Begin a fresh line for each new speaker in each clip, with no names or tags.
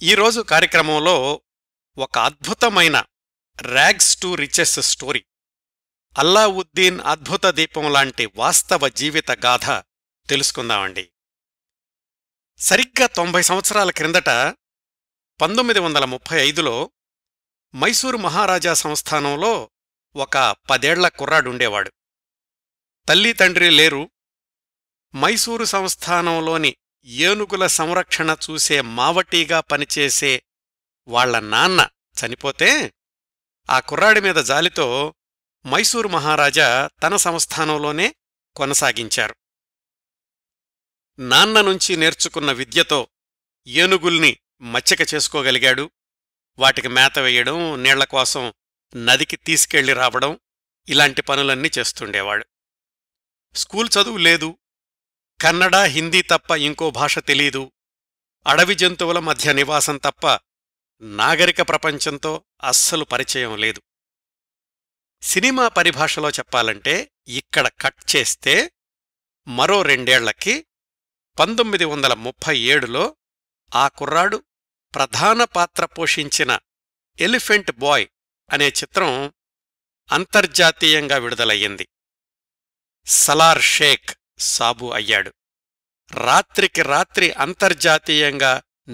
ఈరోజు కార్యక్రమంలో ఒక అద్భుతమైన rags to riches story, Aladdin అద్భుత దీపం లాంటి వాస్తవ జీవిత గాథ తెలుసుకుందామండి. సరిగ్గా 90 సంవత్సరాల క్రిందట 1935లో మైసూరు మహారాజా సంస్థానంలో ఒక 10 ఏళ్ల కుర్రాడుండేవాడు. తల్లి తండ్రి లేరు. మైసూరు సంస్థానంలోని ఏనుగుల సంరక్షణ చూసే మావటీగా పనిచేసే వాళ్ల నాన్న చనిపోతే ఆ కుర్రాడి మీద జాలితో మైసూరు మహారాజా తన సంస్థానంలోనే కొనసాగించారు. నాన్న నుంచి నేర్చుకున్న విద్యతో ఏనుగుల్ని మచ్చిక చేసుకోగలిగాడు. వాటికి మేత వేయడం, నీళ్లకోసం నదికి తీసుకెళ్లి రావడం, ఇలాంటి పనులన్నీ చేస్తుండేవాడు. స్కూల్ చదువు లేదు. కన్నడ, హిందీ తప్ప ఇంకో భాష తెలీదు. అడవి జంతువుల మధ్య నివాసం తప్ప నాగరిక ప్రపంచంతో అస్సలు పరిచయం లేదు. సినిమా పరిభాషలో చెప్పాలంటే ఇక్కడ కట్ చేస్తే మరో 2 ఏళ్లకి 1937లో ఆ కుర్రాడు ప్రధాన పాత్ర పోషించిన ఎలిఫెంట్ బాయ్ అనే చిత్రం అంతర్జాతీయంగా విడుదలయ్యింది. సలార్ షేక్ సాబు అయ్యాడు. రాత్రికి రాత్రి అంతర్జాతీయంగా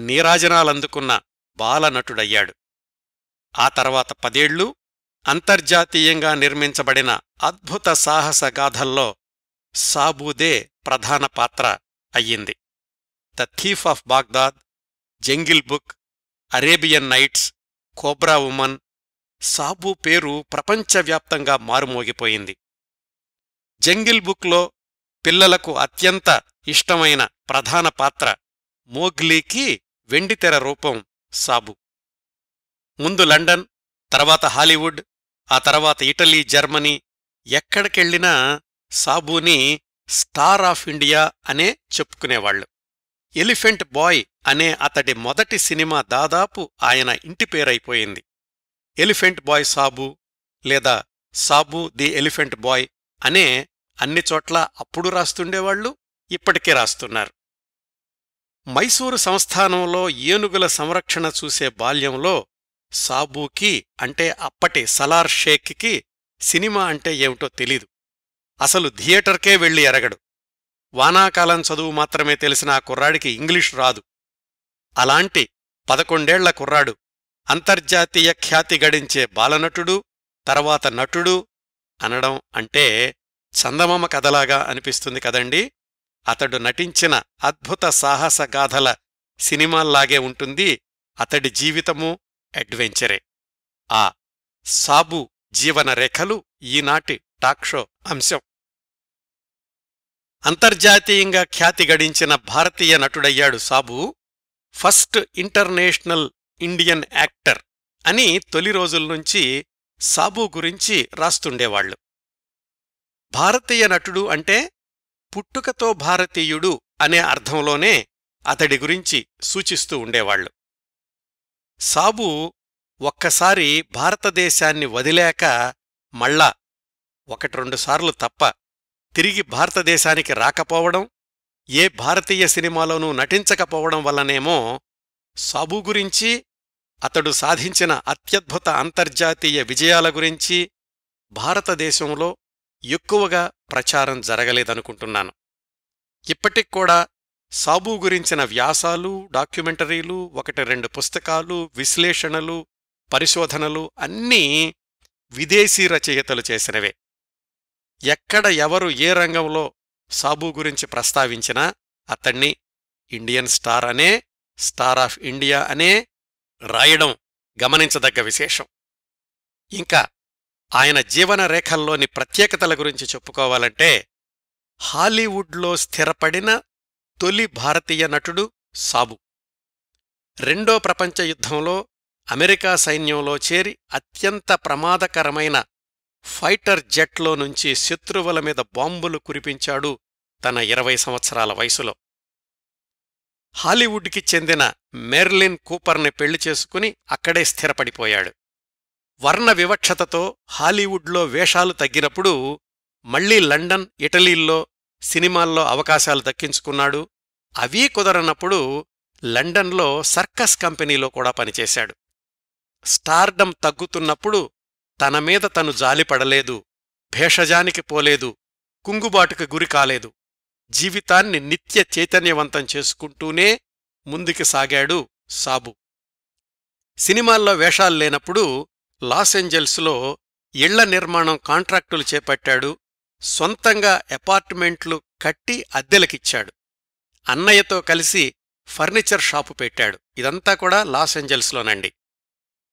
నీరాజనాలందుకున్న బాలనటుడయ్యాడు. ఆ తర్వాత 10 ఏళ్లు అంతర్జాతీయంగా నిర్మించబడిన అద్భుత సాహసగాథల్లో సాబూదే ప్రధాన పాత్ర అయ్యింది. The Thief of Baghdad, Jungle Book, Arabian Nights, Cobra Woman. Sabu పేరు ప్రపంచవ్యాప్తంగా మారుమోగిపోయింది. జంగిల్ బుక్లో పిల్లలకు అత్యంత ఇష్టమైన ప్రధాన పాత్ర మోగ్లీకి వెండితెర రూపం సాబు. ముందు లండన్, తర్వాత హాలీవుడ్, ఆ తర్వాత ఇటలీ, జర్మనీ, ఎక్కడికెళ్లినా సాబూని స్టార్ ఆఫ్ ఇండియా అనే చెప్పుకునేవాళ్లు. ఎలిఫెంట్ బాయ్ అనే అతడి మొదటి సినిమా దాదాపు ఆయన ఇంటిపేరైపోయింది. ఎలిఫెంట్ బాయ్ సాబు లేదా సాబు ది ఎలిఫెంట్ బాయ్ అనే అన్ని చోట్ల అప్పుడు రాస్తుండేవాళ్లు, ఇప్పటికే రాస్తున్నారు. మైసూరు సంస్థానంలో ఏనుగుల సంరక్షణ చూసే బాల్యంలో సాబూకి, అంటే అప్పటి సలార్ షేక్కి, సినిమా అంటే ఏమిటో తెలీదు. అసలు థియేటర్కే వెళ్లి ఎరగడు. వానాకాలం చదువు మాత్రమే తెలిసిన ఆ కుర్రాడికి ఇంగ్లీషు రాదు. అలాంటి 11 ఏళ్ల కుర్రాడు అంతర్జాతీయ ఖ్యాతి గడించే బాలనటుడు, తర్వాత నటుడు అనడం అంటే చందమామ కథలాగా అనిపిస్తుంది కదండి. అతడు నటించిన అద్భుత సాహసగాథల సినిమాల్లాగే ఉంటుంది అతడి జీవితమూ, అడ్వెంచరే. ఆ సాబు జీవన రేఖలు ఈనాటి టాక్ షో అంశం. అంతర్జాతీయంగా ఖ్యాతి గడించిన భారతీయ నటుడయ్యాడు Sabu. First international Indian actor అని తొలి రోజుల్నుంచి సాబు గురించి రాస్తుండేవాళ్లు. భారతీయ నటుడు అంటే పుట్టుకతో భారతీయుడు అనే అర్థంలోనే అతడి గురించి సూచిస్తూ ఉండేవాళ్లు. సాబు ఒక్కసారి భారతదేశాన్ని వదిలేక మళ్ళా 1-2 సార్లు తప్ప తిరిగి భారతదేశానికి రాకపోవడం, ఏ భారతీయ సినిమాలోనూ నటించకపోవడం వల్లనేమో సాబు గురించి, అతడు సాధించిన అత్యద్భుత అంతర్జాతీయ విజయాల గురించి భారతదేశంలో ఎక్కువగా ప్రచారం జరగలేదనుకుంటున్నాను. ఇప్పటిక్కూడా సాబు గురించిన వ్యాసాలు, డాక్యుమెంటరీలు, 1-2 పుస్తకాలు, విశ్లేషణలు, పరిశోధనలు అన్నీ విదేశీ రచయితలు చేసినవే. ఎక్కడ ఎవరు ఏ రంగంలో సాబు గురించి ప్రస్తావించినా అతణ్ణి ఇండియన్ స్టార్ అనే, స్టార్ ఆఫ్ ఇండియా అనే రాయడం గమనించదగ్గ విశేషం. ఇంకా ఆయన జీవన రేఖల్లోని ప్రత్యేకతల గురించి చెప్పుకోవాలంటే హాలీవుడ్లో స్థిరపడిన తొలి భారతీయ నటుడు సాబు. 2వ ప్రపంచ యుద్ధంలో అమెరికా సైన్యంలో చేరి అత్యంత ప్రమాదకరమైన ఫైటర్ జెట్లో నుంచి శత్రువుల మీద బాంబులు కురిపించాడు తన 20 సంవత్సరాల వయసులో. హాలీవుడ్కి చెందిన మెర్లిన్ కూపర్ని పెళ్లి చేసుకుని అక్కడే స్థిరపడిపోయాడు. వర్ణ వివక్షతతో హాలీవుడ్లో వేషాలు తగ్గినప్పుడు మళ్లీ లండన్, ఇటలీల్లో సినిమాల్లో అవకాశాలు దక్కించుకున్నాడు. అవీ కుదరనప్పుడు లండన్లో సర్కస్ కంపెనీలో కూడా పనిచేశాడు. స్టార్డమ్ తగ్గుతున్నప్పుడు తన మీద తను జాలిపడలేదు, భేషజానికి పోలేదు, కుంగుబాటుకు గురి కాలేదు. జీవితాన్ని నిత్య చైతన్యవంతం చేసుకుంటూనే ముందుకి సాగాడు సాబు. సినిమాల్లో వేషాలు లేనప్పుడు లాసెంజల్స్లో ఇళ్ల నిర్మాణం కాంట్రాక్టులు చేపట్టాడు. సొంతంగా అపార్ట్మెంట్లు కట్టి అద్దెలకిచ్చాడు. అన్నయ్యతో కలిసి ఫర్నిచర్ షాపు పెట్టాడు. ఇదంతా కూడా లాసెంజల్స్లోనండి.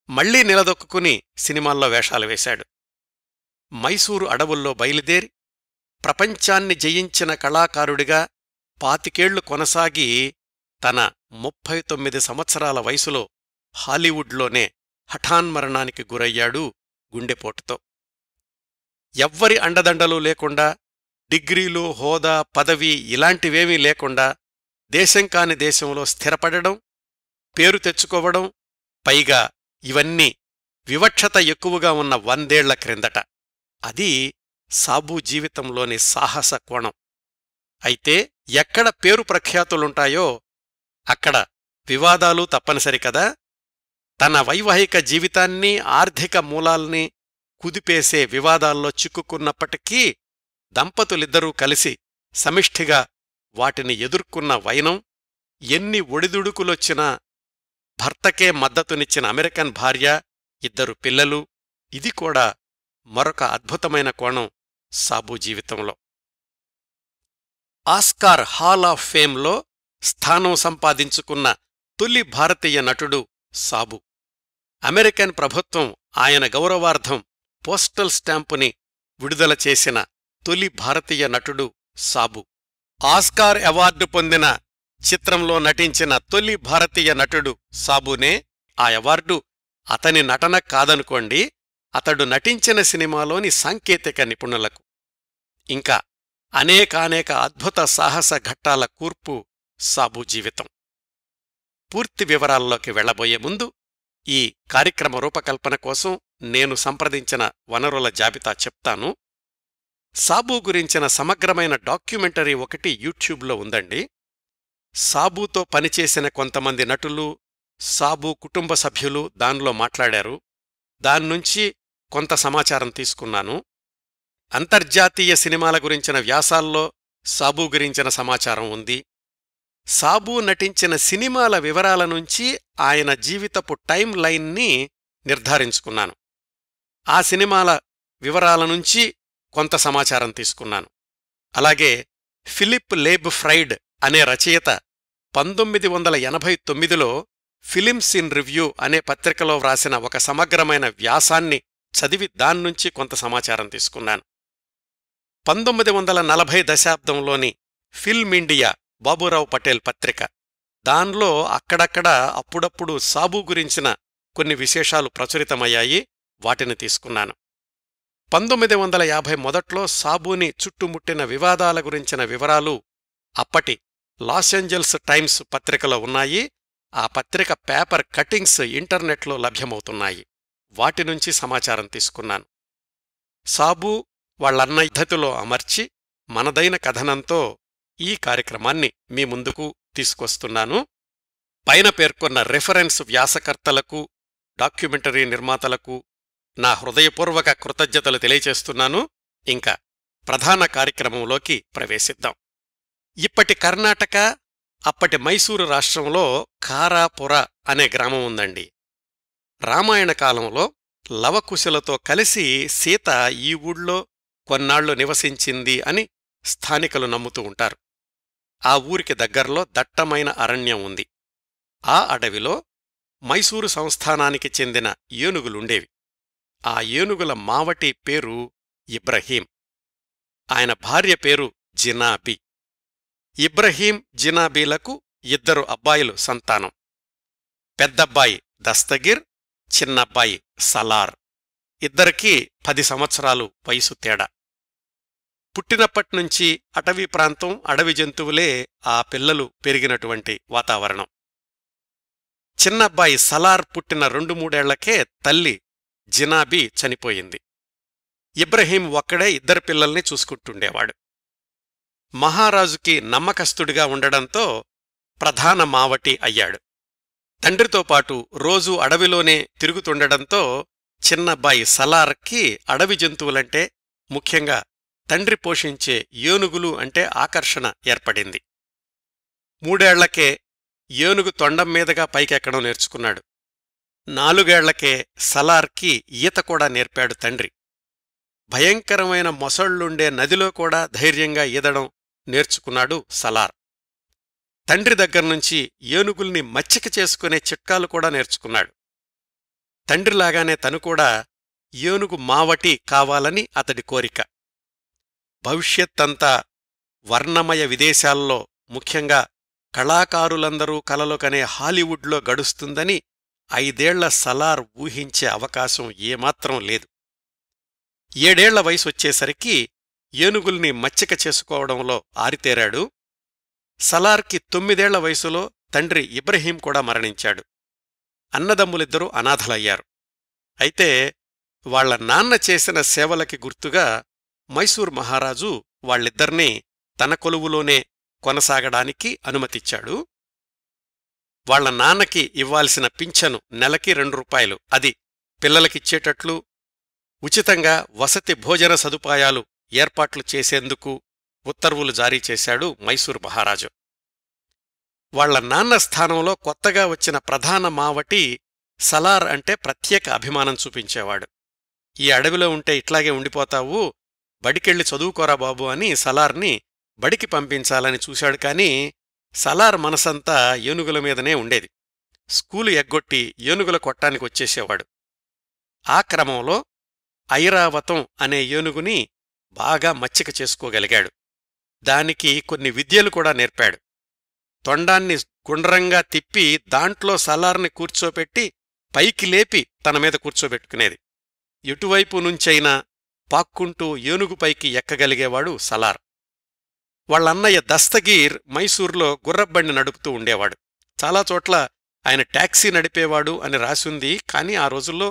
మళ్లీ నిలదొక్కుని సినిమాల్లో వేషాలు వేశాడు. మైసూరు అడవుల్లో బయలుదేరి ప్రపంచాన్ని జయించిన కళాకారుడిగా 25 ఏళ్లు కొనసాగి తన 39 సంవత్సరాల వయసులో హాలీవుడ్లోనే హఠాన్మరణానికి గురయ్యాడు గుండెపోటుతో. ఎవ్వరి అండదండలు లేకుండా, డిగ్రీలు, హోదా, పదవి ఇలాంటివేమీ లేకుండా దేశం కాని దేశంలో స్థిరపడడం, పేరు తెచ్చుకోవడం, పైగా ఇవన్నీ వివక్షత ఎక్కువగా ఉన్న 100 ఏళ్ల క్రిందట. అది సాబు జీవితంలోని సాహస కోణం. అయితే ఎక్కడ పేరు ప్రఖ్యాతులుంటాయో అక్కడ వివాదాలు తప్పనిసరి కదా. తన వైవాహిక జీవితాన్ని, ఆర్థిక మూలాల్ని కుదిపేసే వివాదాల్లో చిక్కుకున్నప్పటికీ దంపతులిద్దరూ కలిసి సమిష్ఠిగా వాటిని ఎదుర్కొన్న వైనం, ఎన్ని ఒడిదుడుకులొచ్చినా భర్తకే మద్దతునిచ్చిన అమెరికన్ భార్య, 2 పిల్లలు, ఇది కూడా మరొక అద్భుతమైన కోణం సాబు జీవితంలో. ఆస్కార్ హాల్ ఆఫ్ ఫేమ్లో స్థానం సంపాదించుకున్న తొలి భారతీయ నటుడు సాబు. అమెరికన్ ప్రభుత్వం ఆయన గౌరవార్థం పోస్టల్ స్టాంపుని విడుదల చేసిన తొలి భారతీయ నటుడు సాబు. ఆస్కార్ అవార్డు పొందిన చిత్రంలో నటించిన తొలి భారతీయ నటుడు సాబునే. ఆ అవార్డు అతని నటన కాదనుకోండి, అతడు నటించిన సినిమాలోని సాంకేతిక నిపుణులకు. ఇంకా అనేకానేక అద్భుత సాహస ఘట్టాల కూర్పు సాబు జీవితం. పూర్తి వివరాల్లోకి వెళ్లబోయే ముందు ఈ కార్యక్రమ రూపకల్పన కోసం నేను సంప్రదించిన వనరుల జాబితా చెప్తాను. సాబు గురించిన సమగ్రమైన డాక్యుమెంటరీ ఒకటి యూట్యూబ్లో ఉందండి. సాబుతో పనిచేసిన కొంతమంది నటులు, సాబు కుటుంబ సభ్యులు దానిలో మాట్లాడారు. దాన్నుంచి కొంత సమాచారం తీసుకున్నాను. అంతర్జాతీయ సినిమాల గురించిన వ్యాసాల్లో సాబు గురించిన సమాచారం ఉంది. సాబు నటించిన సినిమాల వివరాల నుంచి ఆయన జీవితపు టైం లైన్ని నిర్ధారించుకున్నాను. ఆ సినిమాల వివరాల నుంచి కొంత సమాచారం తీసుకున్నాను. అలాగే ఫిలిప్ లేబ్ ఫ్రైడ్ అనే రచయిత 1989లో ఫిలిమ్స్ ఇన్ రివ్యూ అనే పత్రికలో వ్రాసిన ఒక సమగ్రమైన వ్యాసాన్ని చదివి దాన్నుంచి కొంత సమాచారం తీసుకున్నాను. 1940 దశాబ్దంలోని ఫిల్మ్ ఇండియా బాబూరావు పటేల్ పత్రిక, దాన్లో అక్కడక్కడ అప్పుడప్పుడు సాబు గురించిన కొన్ని విశేషాలు ప్రచురితమయ్యాయి. వాటిని తీసుకున్నాను. 1950 మొదట్లో సాబుని చుట్టుముట్టిన వివాదాల గురించిన వివరాలు అప్పటి లాసెంజల్స్ టైమ్స్ పత్రికలో ఉన్నాయి. ఆ పత్రిక పేపర్ కటింగ్స్ ఇంటర్నెట్లో లభ్యమవుతున్నాయి. వాటినుంచి సమాచారం తీసుకున్నాను. సాబు వాళ్లన్న పద్ధతిలో అమర్చి మనదైన కథనంతో ఈ కార్యక్రమాన్ని మీ ముందుకు తీసుకొస్తున్నాను. పైన పేర్కొన్న రెఫరెన్స్ వ్యాసకర్తలకు, డాక్యుమెంటరీ నిర్మాతలకు నా హృదయపూర్వక కృతజ్ఞతలు తెలియచేస్తున్నాను. ఇంకా ప్రధాన కార్యక్రమంలోకి ప్రవేశిద్దాం. ఇప్పటి కర్ణాటక, అప్పటి మైసూరు రాష్ట్రంలో కారాపుర అనే గ్రామం ఉందండి. రామాయణ కాలంలో లవకుశలతో కలిసి సీత ఈ ఊళ్ళో కొన్నాళ్లు నివసించింది అని స్థానికులు నమ్ముతూ ఉంటారు. ఆ ఊరికి దగ్గర్లో దట్టమైన అరణ్యం ఉంది. ఆ అడవిలో మైసూరు సంస్థానానికి చెందిన ఏనుగులుండేవి. ఆ ఏనుగుల మావటి పేరు ఇబ్రహీం. ఆయన భార్య పేరు జినాబీ. ఇబ్రహీం, జినాబీలకు 2 అబ్బాయిలు సంతానం. పెద్దబ్బాయి దస్తగిర్, చిన్నబ్బాయి సలార్. ఇద్దరికీ 10 సంవత్సరాలు వయసు తేడా. పుట్టినప్పట్నుంచి అటవీ ప్రాంతం, అడవి జంతువులే ఆ పిల్లలు పెరిగినటువంటి వాతావరణం. చిన్నబ్బాయి సలార్ పుట్టిన 2-3 ఏళ్లకే తల్లి జినాబీ చనిపోయింది. ఇబ్రహీం ఒక్కడే 2 పిల్లల్ని చూసుకుంటుండేవాడు. మహారాజుకి నమ్మకస్తుడిగా ఉండడంతో ప్రధాన మావటి అయ్యాడు. తండ్రితో పాటు రోజూ అడవిలోనే తిరుగుతుండడంతో చిన్నబ్బాయి సలార్కి అడవి జంతువులంటే, ముఖ్యంగా తండ్రి పోషించే ఏనుగులు అంటే ఆకర్షణ ఏర్పడింది. 3 ఏళ్లకే ఏనుగు తొండం మీదుగా పైకెక్కడం నేర్చుకున్నాడు. 4 ఏళ్లకే సలార్కి ఈత కూడా నేర్పాడు తండ్రి. భయంకరమైన మొసళ్లుండే నదిలో కూడా ధైర్యంగా ఈదడం నేర్చుకున్నాడు సలార్. తండ్రి దగ్గర్నుంచి ఏనుగుల్ని మచ్చిక చేసుకునే చిట్కాలు కూడా నేర్చుకున్నాడు. తండ్రిలాగానే తను కూడా ఏనుగు మావటి కావాలని అతడి కోరిక. భవిష్యత్తంతా వర్ణమయ విదేశాల్లో, ముఖ్యంగా కళాకారులందరూ కలలు కనే హాలీవుడ్లో గడుస్తుందని 5 ఏళ్ల సలార్ ఊహించే అవకాశం ఏమాత్రం లేదు. 7 ఏళ్ల వయసొచ్చేసరికి ఏనుగుల్ని మచ్చిక చేసుకోవడంలో ఆరితేరాడు. సలార్కి 9 ఏళ్ల వయసులో తండ్రి ఇబ్రహీం కూడా మరణించాడు. అన్నదమ్ములిద్దరూ అనాథలయ్యారు. అయితే వాళ్ల నాన్న చేసిన సేవలకి గుర్తుగా మైసూర్ మహారాజు వాళ్ళిద్దర్నీ తన కొలువులోనే కొనసాగడానికి అనుమతిచ్చాడు. వాళ్ల నాన్నకి ఇవ్వాల్సిన పింఛను నెలకి 2 రూపాయలు, అది పిల్లలకిచ్చేటట్లు, ఉచితంగా వసతి భోజన సదుపాయాలు ఏర్పాట్లు చేసేందుకు ఉత్తర్వులు జారీ చేశాడు మైసూర్ మహారాజు. వాళ్ల నాన్న స్థానంలో కొత్తగా వచ్చిన ప్రధాన మావటి సలార్ అంటే ప్రత్యేక అభిమానం చూపించేవాడు. ఈ అడవిలో ఉంటే ఇట్లాగే ఉండిపోతావు, బడికెళ్ళి చదువుకోరా బాబు అని సలార్ని బడికి పంపించాలని చూశాడు. కాని సలార్ మనసంతా ఏనుగుల మీదనే ఉండేది. స్కూలు ఎగ్గొట్టి ఏనుగుల కొట్టానికొచ్చేసేవాడు. ఆ క్రమంలో ఐరావతం అనే ఏనుగుని బాగా మచ్చిక చేసుకోగలిగాడు. దానికి కొన్ని విద్యలు కూడా నేర్పాడు. తొండాన్ని గుండ్రంగా తిప్పి దాంట్లో సలార్ని కూర్చోపెట్టి పైకి లేపి తనమీద కూర్చోబెట్టుకునేది. ఎటువైపు నుంచైనా పాక్కుంటూ ఏనుగుపైకి ఎక్కగలిగేవాడు సలార్. వాళ్ళన్నయ్య దస్తగీర్ మైసూర్లో గుర్రబండి నడుపుతూ ఉండేవాడు. చాలా చోట్ల ఆయన టాక్సీ నడిపేవాడు అని రాసుంది. కాని ఆ రోజుల్లో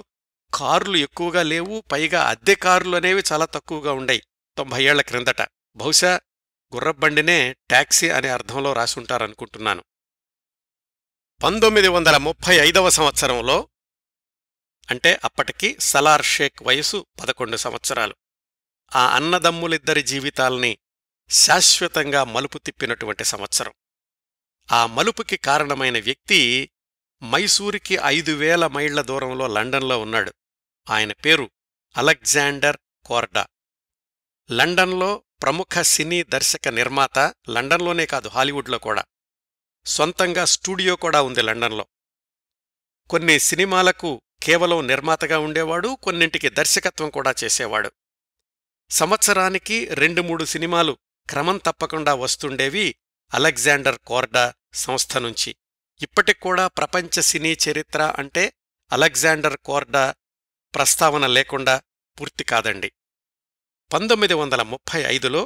కార్లు ఎక్కువగా లేవు. పైగా అద్దె కార్లు అనేవి చాలా తక్కువగా ఉండేవి 90 ఏళ్ల క్రిందట. బహుశా గుర్రబండినే టాక్సీ అనే అర్థంలో రాసుంటారనుకుంటున్నాను. 1935వ సంవత్సరంలో, అంటే అప్పటికి సలార్ షేక్ వయసు 11 సంవత్సరాలు, ఆ అన్నదమ్ములిద్దరి జీవితాల్ని శాశ్వతంగా మలుపు తిప్పినటువంటి సంవత్సరం. ఆ మలుపుకి కారణమైన వ్యక్తి మైసూరుకి 5000 మైళ్ల దూరంలో లండన్లో ఉన్నాడు. ఆయన పేరు అలెగ్జాండర్ కోర్డా. లండన్లో ప్రముఖ సినీ దర్శక నిర్మాత. లండన్లోనే కాదు, హాలీవుడ్లో కూడా. సొంతంగా స్టూడియో కూడా ఉంది లండన్లో. కొన్ని సినిమాలకు కేవలం నిర్మాతగా ఉండేవాడు, కొన్నింటికి దర్శకత్వం కూడా చేసేవాడు. సంవత్సరానికి 2-3 సినిమాలు క్రమం తప్పకుండా వస్తుండేవి అలెగ్జాండర్ కోర్డా సంస్థ నుంచి. ఇప్పటిక్కూడా ప్రపంచ సినీ చరిత్ర అంటే అలెగ్జాండర్ కోర్డా ప్రస్తావన లేకుండా పూర్తి కాదండి. 1935లో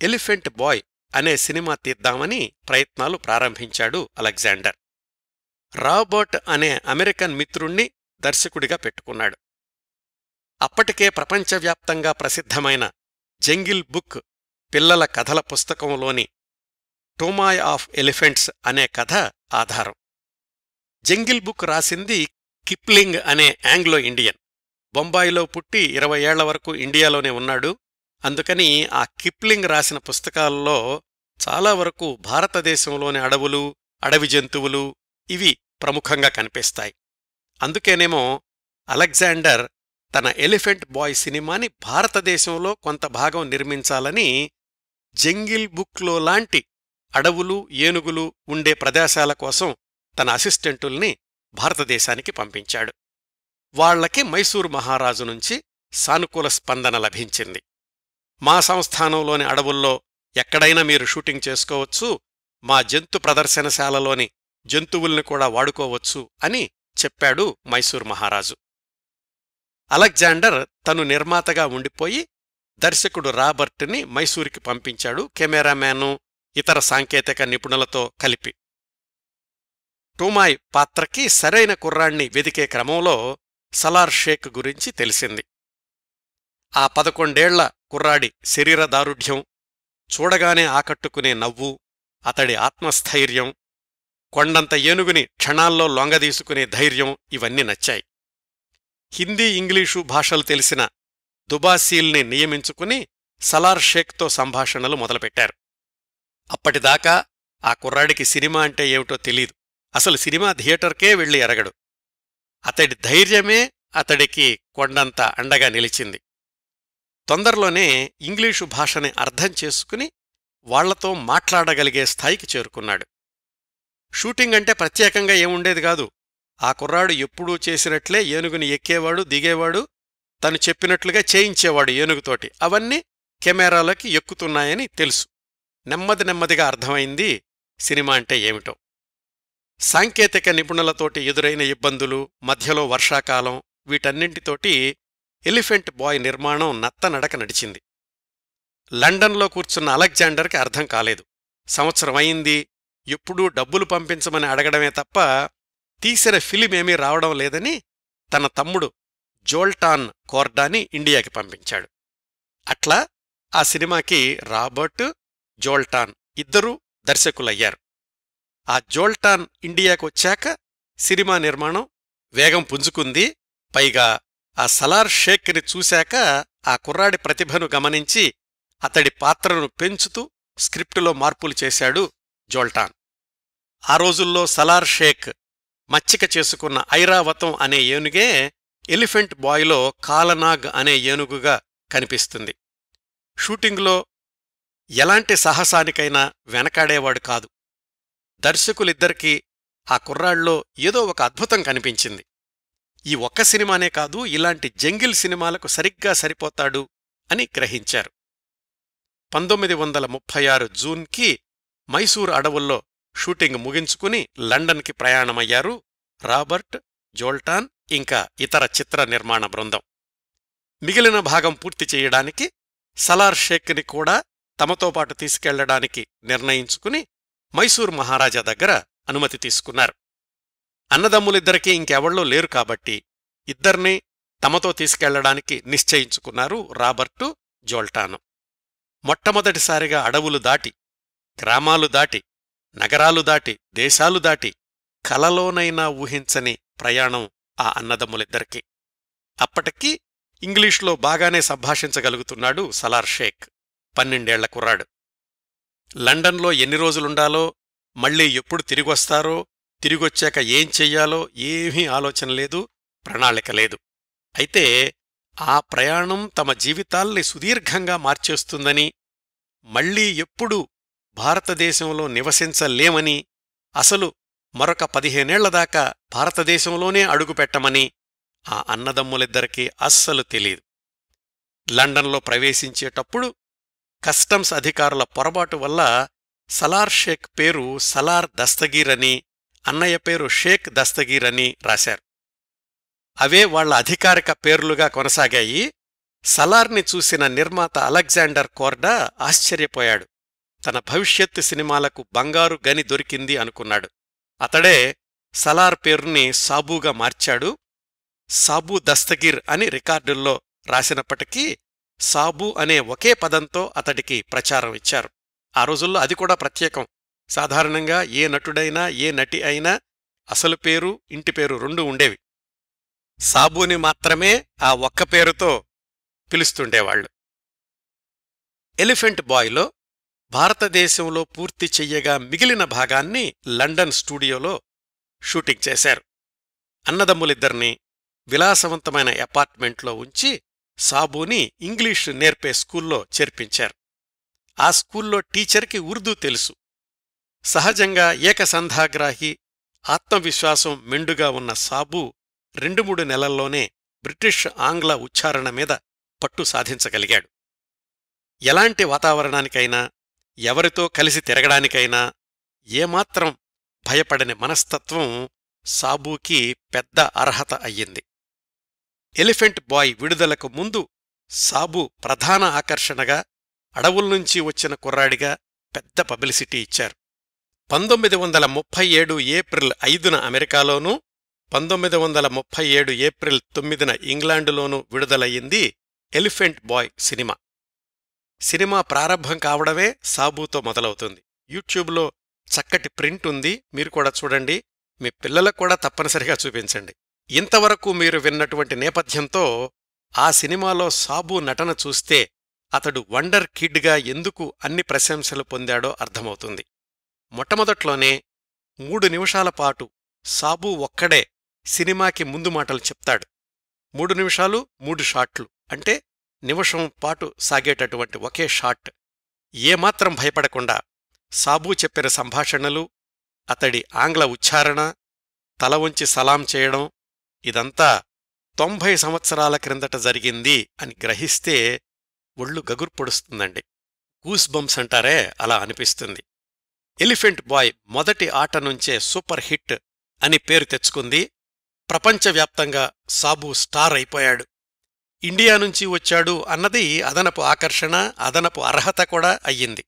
ఎలిఫెంట్ బాయ్ అనే సినిమా తీద్దామని ప్రయత్నాలు ప్రారంభించాడు అలెగ్జాండర్. రాబర్ట్ అనే అమెరికన్ మిత్రుణ్ణి దర్శకుడిగా పెట్టుకున్నాడు. అప్పటికే ప్రపంచవ్యాప్తంగా ప్రసిద్ధమైన జంగిల్ బుక్ పిల్లల కథల పుస్తకంలోని టోమాయ్ ఆఫ్ ఎలిఫెంట్స్ అనే కథ ఆధారం. జంగిల్ బుక్ రాసింది కిప్లింగ్ అనే ఆంగ్లో ఇండియన్. బొంబాయిలో పుట్టి 20 ఏళ్ల వరకు ఇండియాలోనే ఉన్నాడు. అందుకని ఆ కిప్లింగ్ రాసిన పుస్తకాల్లో చాలా వరకు భారతదేశంలోని అడవులు, అడవి జంతువులు ఇవి ప్రముఖంగా కనిపిస్తాయి. అందుకేనేమో అలెగ్జాండర్ తన ఎలిఫెంట్ బాయ్ సినిమాని భారతదేశంలో కొంత భాగం నిర్మించాలని జంగిల్ బుక్లో లాంటి అడవులు, ఏనుగులు ఉండే ప్రదేశాల కోసం తన అసిస్టెంటుల్ని భారతదేశానికి పంపించాడు. వాళ్లకి మైసూరు మహారాజు నుంచి సానుకూల స్పందన లభించింది. మా సంస్థానంలోని అడవుల్లో ఎక్కడైనా మీరు షూటింగ్ చేసుకోవచ్చు, మా జంతు ప్రదర్శనశాలలోని జంతువుల్ని కూడా వాడుకోవచ్చు అని చెప్పాడు మైసూర్ మహారాజు. అలెగ్జాండర్ తను నిర్మాతగా ఉండిపోయి దర్శకుడు రాబర్ట్ని మైసూరుకి పంపించాడు, కెమెరామ్యాను, ఇతర సాంకేతిక నిపుణులతో కలిపి. టోమాయ్ పాత్రకి సరైన కుర్రాణ్ణి వెదికే క్రమంలో సలార్ షేక్ గురించి తెలిసింది. ఆ 11 ఏళ్ల కుర్రాడి శరీరదారుఢ్యం, చూడగానే ఆకట్టుకునే నవ్వు, అతడి ఆత్మస్థైర్యం, కొండంత ఏనుగుని క్షణాల్లో లొంగదీసుకునే ధైర్యం ఇవన్నీ నచ్చాయి. హిందీ ఇంగ్లీషు భాషలు తెలిసిన దుబాసీల్ని నియమించుకుని సలార్ షేక్తో సంభాషణలు మొదలుపెట్టారు. అప్పటిదాకా ఆ కుర్రాడికి సినిమా అంటే ఏమిటో తెలీదు. అసలు సినిమా థియేటర్కే వెళ్లి ఎరగడు. అతడి ధైర్యమే అతడికి కొండంత అండగా నిలిచింది. తొందరలోనే ఇంగ్లీషు భాషని అర్థం చేసుకుని వాళ్లతో మాట్లాడగలిగే స్థాయికి చేరుకున్నాడు. షూటింగ్ అంటే ప్రత్యేకంగా ఏముండేది కాదు. ఆ కుర్రాడు ఎప్పుడూ చేసినట్లే ఏనుగుని ఎక్కేవాడు, దిగేవాడు, తను చెప్పినట్లుగా చేయించేవాడు ఏనుగుతోటి. అవన్నీ కెమెరాలకి ఎక్కుతున్నాయని తెలుసు. నెమ్మదిగా అర్థమైంది సినిమా అంటే ఏమిటో. సాంకేతిక నిపుణులతోటి ఎదురైన ఇబ్బందులు, మధ్యలో వర్షాకాలం, వీటన్నింటితోటి ఎలిఫెంట్ బాయ్ నిర్మాణం నత్తనడక నడిచింది. లండన్లో కూర్చున్న అలెగ్జాండర్కి అర్థం కాలేదు. సంవత్సరమైంది, ఎప్పుడూ డబ్బులు పంపించమని అడగడమే తప్ప తీసిన ఫిలిమేమీ రావడం లేదని తన తమ్ముడు జోల్టాన్ కోర్డాని ఇండియాకి పంపించాడు. అట్లా ఆ సినిమాకి రాబర్ట్, జోల్టాన్ ఇద్దరూ దర్శకులయ్యారు. ఆ జోల్టాన్ ఇండియాకొచ్చాక సినిమా నిర్మాణం వేగం పుంజుకుంది. పైగా ఆ సలార్ షేక్ని చూశాక ఆ కుర్రాడి ప్రతిభను గమనించి అతడి పాత్రను పెంచుతూ స్క్రిప్టులో మార్పులు చేశాడు జోల్టాన్. ఆ రోజుల్లో సలార్ షేక్ మచ్చిక చేసుకున్న ఐరావతం అనే ఏనుగే ఎలిఫెంట్ బాయ్లో కాలనాగ్ అనే ఏనుగుగా కనిపిస్తుంది. షూటింగ్లో ఎలాంటి సాహసానికైనా వెనకాడేవాడు కాదు. దర్శకులిద్దరికీ ఆ కుర్రాళ్ళలో ఏదో ఒక అద్భుతం కనిపించింది. ఈ ఒక్క సినిమానే కాదు, ఇలాంటి జంగిల్ సినిమాలకు సరిగ్గా సరిపోతాడు అని గ్రహించారు. 1936 జూన్కి మైసూరు అడవుల్లో షూటింగ్ ముగించుకుని లండన్కి ప్రయాణమయ్యారు రాబర్ట్, జోల్టాన్ ఇంకా ఇతర చిత్ర నిర్మాణ బృందం. మిగిలిన భాగం పూర్తి చెయ్యడానికి సలార్ షేక్ని కూడా తమతో పాటు తీసుకెళ్లడానికి నిర్ణయించుకుని మైసూరు మహారాజా దగ్గర అనుమతి తీసుకున్నారు. అన్నదమ్ములిద్దరికీ ఇంకెవళ్ళో లేరు కాబట్టి ఇద్దర్నీ తమతో తీసుకెళ్లడానికి నిశ్చయించుకున్నారు రాబర్టు, జోల్టాను. మొట్టమొదటిసారిగా అడవులు దాటి, గ్రామాలు దాటి, నగరాలు దాటి, దేశాలు దాటి కలలోనైనా ఊహించని ప్రయాణం ఆ అన్నదమ్ములిద్దరికీ. అప్పటికీ ఇంగ్లీష్లో బాగానే సంభాషించగలుగుతున్నాడు సలార్ షేక్, 12 ఏళ్ల కుర్రాడు. లండన్లో ఎన్ని రోజులుండాలో, మళ్లీ ఎప్పుడు తిరిగొస్తారో, తిరిగొచ్చాక ఏం చెయ్యాలో ఏమీ ఆలోచన లేదు, ప్రణాళిక లేదు. అయితే ఆ ప్రయాణం తమ జీవితాల్ని సుదీర్ఘంగా మార్చేస్తుందని, మళ్లీ ఎప్పుడూ భారతదేశంలో నివసించలేమని, అసలు మరొక 15 ఏళ్ల దాకా భారతదేశంలోనే అడుగుపెట్టమని ఆ అన్నదమ్ములిద్దరికీ అస్సలు తెలీదు. లండన్లో ప్రవేశించేటప్పుడు కస్టమ్స్ అధికారుల పొరబాటు వల్ల సలార్ షేక్ పేరు సలార్ దస్తగీర్ అని, అన్నయ్య పేరు షేక్ దస్తగీర్ అని రాశారు. అవే వాళ్ల అధికారిక పేర్లుగా కొనసాగాయి. సలార్ని చూసిన నిర్మాత అలెగ్జాండర్ కోర్డా ఆశ్చర్యపోయాడు. తన భవిష్యత్తు సినిమాలకు బంగారు గని దొరికింది అనుకున్నాడు. అతడే సలార్ పేరుని సాబూగా మార్చాడు. సాబూ దస్తగీర్ అని రికార్డుల్లో రాసినప్పటికీ సాబూ అనే ఒకే పదంతో అతడికి ప్రచారం ఇచ్చారు. ఆ రోజుల్లో అది కూడా ప్రత్యేకం. సాధారణంగా ఏ నటుడైనా, ఏ నటి అయినా అసలు పేరు, ఇంటి పేరు 2 ఉండేవి. సాబూని మాత్రమే ఆ ఒక్క పేరుతో పిలుస్తుండేవాళ్లు. ఎలిఫెంట్ బాయ్లో భారతదేశంలో పూర్తి చెయ్యగా మిగిలిన భాగాన్ని లండన్ స్టూడియోలో షూటింగ్ చేశారు. అన్నదమ్ములిద్దరినీ విలాసవంతమైన అపార్ట్మెంట్లో ఉంచి సాబూని ఇంగ్లీష్ నేర్పే స్కూల్లో చేర్పించారు. ఆ స్కూల్లో టీచర్కి ఉర్దూ తెలుసు. సహజంగా ఏకసంధాగ్రాహి, ఆత్మవిశ్వాసం మెండుగా ఉన్న సాబూ 2-3 నెలల్లోనే బ్రిటిష్ ఆంగ్ల ఉచ్చారణ మీద పట్టు సాధించగలిగాడు. ఎలాంటి వాతావరణానికైనా, ఎవరితో కలిసి తిరగడానికైనా ఏమాత్రం భయపడని మనస్తత్వం సాబూకి పెద్ద అర్హత అయ్యింది. ఎలిఫెంట్ బాయ్ విడుదలకు ముందు సాబూ ప్రధాన ఆకర్షణగా, అడవుల్నుంచి వచ్చిన కుర్రాడిగా పెద్ద పబ్లిసిటీ ఇచ్చారు. 1937 ఏప్రిల్ 5న అమెరికాలోనూ, 1937 ఏప్రిల్ 9న ఇంగ్లాండులోనూ విడుదలయ్యింది ఎలిఫెంట్ బాయ్ సినిమా. సినిమా ప్రారంభం కావడమే సాబూతో మొదలవుతుంది. యూట్యూబ్లో చక్కటి ప్రింట్ ఉంది, మీరు కూడా చూడండి, మీ పిల్లలకు కూడా తప్పనిసరిగా చూపించండి. ఇంతవరకు మీరు విన్నటువంటి నేపథ్యంతో ఆ సినిమాలో సాబు నటన చూస్తే అతడు వండర్ కిడ్గా ఎందుకు అన్ని ప్రశంసలు పొందాడో అర్థమవుతుంది. మొట్టమొదట్లోనే 3 నిమిషాల పాటు సాబు ఒక్కడే సినిమాకి ముందు మాటలు చెప్తాడు. 3 నిమిషాలు 3 షాట్లు, అంటే నిమిషం పాటు సాగేటటువంటి ఒకే షాట్. ఏమాత్రం భయపడకుండా సాబు చెప్పిన సంభాషణలు, అతడి ఆంగ్ల ఉచ్చారణ, తల వంచి సలాం చేయడం, ఇదంతా 90 సంవత్సరాల క్రిందట జరిగింది అని గ్రహిస్తే ఒళ్ళు గగుర్పొడుస్తుందండి. గూస్ బంప్స్ అంటారే, అలా అనిపిస్తుంది. ఎలిఫెంట్ బాయ్ మొదటి ఆట నుంచే సూపర్ హిట్ అని పేరు తెచ్చుకుంది. ప్రపంచవ్యాప్తంగా సాబు స్టార్ అయిపోయాడు. ఇండియా నుంచి వచ్చాడు అన్నది అదనపు ఆకర్షణ, అదనపు అర్హత కూడా అయ్యింది.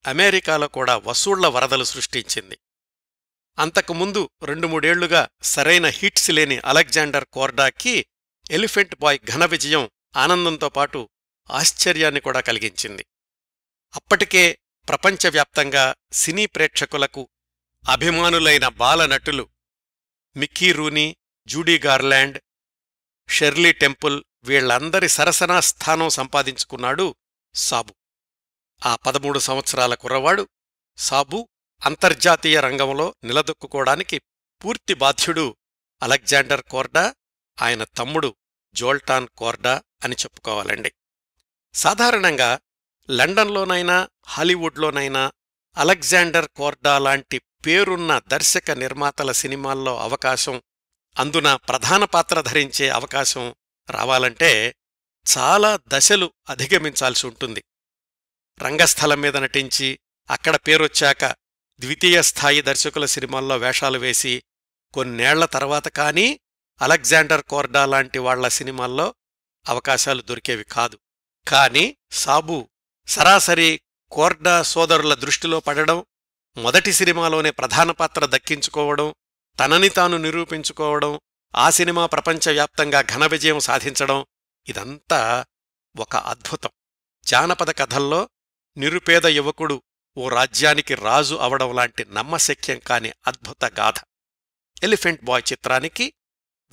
అమెరికాలో కూడా వసూళ్ల వరదలు సృష్టించింది. అంతకుముందు 2-3 ఏళ్లుగా సరైన హిట్స్ లేని అలెగ్జాండర్ కోర్డాకి ఎలిఫెంట్ బాయ్ ఘన విజయం ఆనందంతో పాటు ఆశ్చర్యాన్ని కూడా కలిగించింది. అప్పటికే ప్రపంచవ్యాప్తంగా సినీ ప్రేక్షకులకు అభిమానులైన బాలనటులు Mickey Rooney, Judy Garland, Shirley Temple, వీళ్లందరి సరసనా స్థానం సంపాదించుకున్నాడు సాబు. ఆ 13 సంవత్సరాల కుర్రవాడు సాబు అంతర్జాతీయ రంగంలో నిలదొక్కుకోవడానికి పూర్తి బాధ్యుడు అలెగ్జాండర్ కోర్డా, ఆయన తమ్ముడు జోల్టాన్ కోర్డా అని చెప్పుకోవాలండి. సాధారణంగా లండన్లోనైనా హాలీవుడ్లోనైనా అలెగ్జాండర్ కోర్డా లాంటి పేరున్న దర్శక నిర్మాతల సినిమాల్లో అవకాశం, అందున ప్రధాన పాత్ర ధరించే అవకాశం రావాలంటే చాలా దశలు అధిగమించాల్సి ఉంటుంది. రంగస్థలం మీద నటించి అక్కడ పేరొచ్చాక ద్వితీయ స్థాయి దర్శకుల సినిమాల్లో వేషాలు వేసి కొన్నేళ్ల తర్వాత కానీ అలెగ్జాండర్ కోర్డా లాంటి వాళ్ల సినిమాల్లో అవకాశాలు దొరికేవి కాదు. కాని సాబు సరాసరి కోర్డా సోదరుల దృష్టిలో పడడం, మొదటి సినిమాలోనే ప్రధాన పాత్ర దక్కించుకోవడం, తనని తాను నిరూపించుకోవడం, ఆ సినిమా ప్రపంచవ్యాప్తంగా ఘన విజయం సాధించడం, ఇదంతా ఒక అద్భుతం. జానపద కథల్లో నిరుపేద యువకుడు ఓ రాజ్యానికి రాజు అవడం లాంటి నమ్మశక్యం కాని అద్భుత గాథ. ఎలిఫెంట్ బాయ్ చిత్రానికి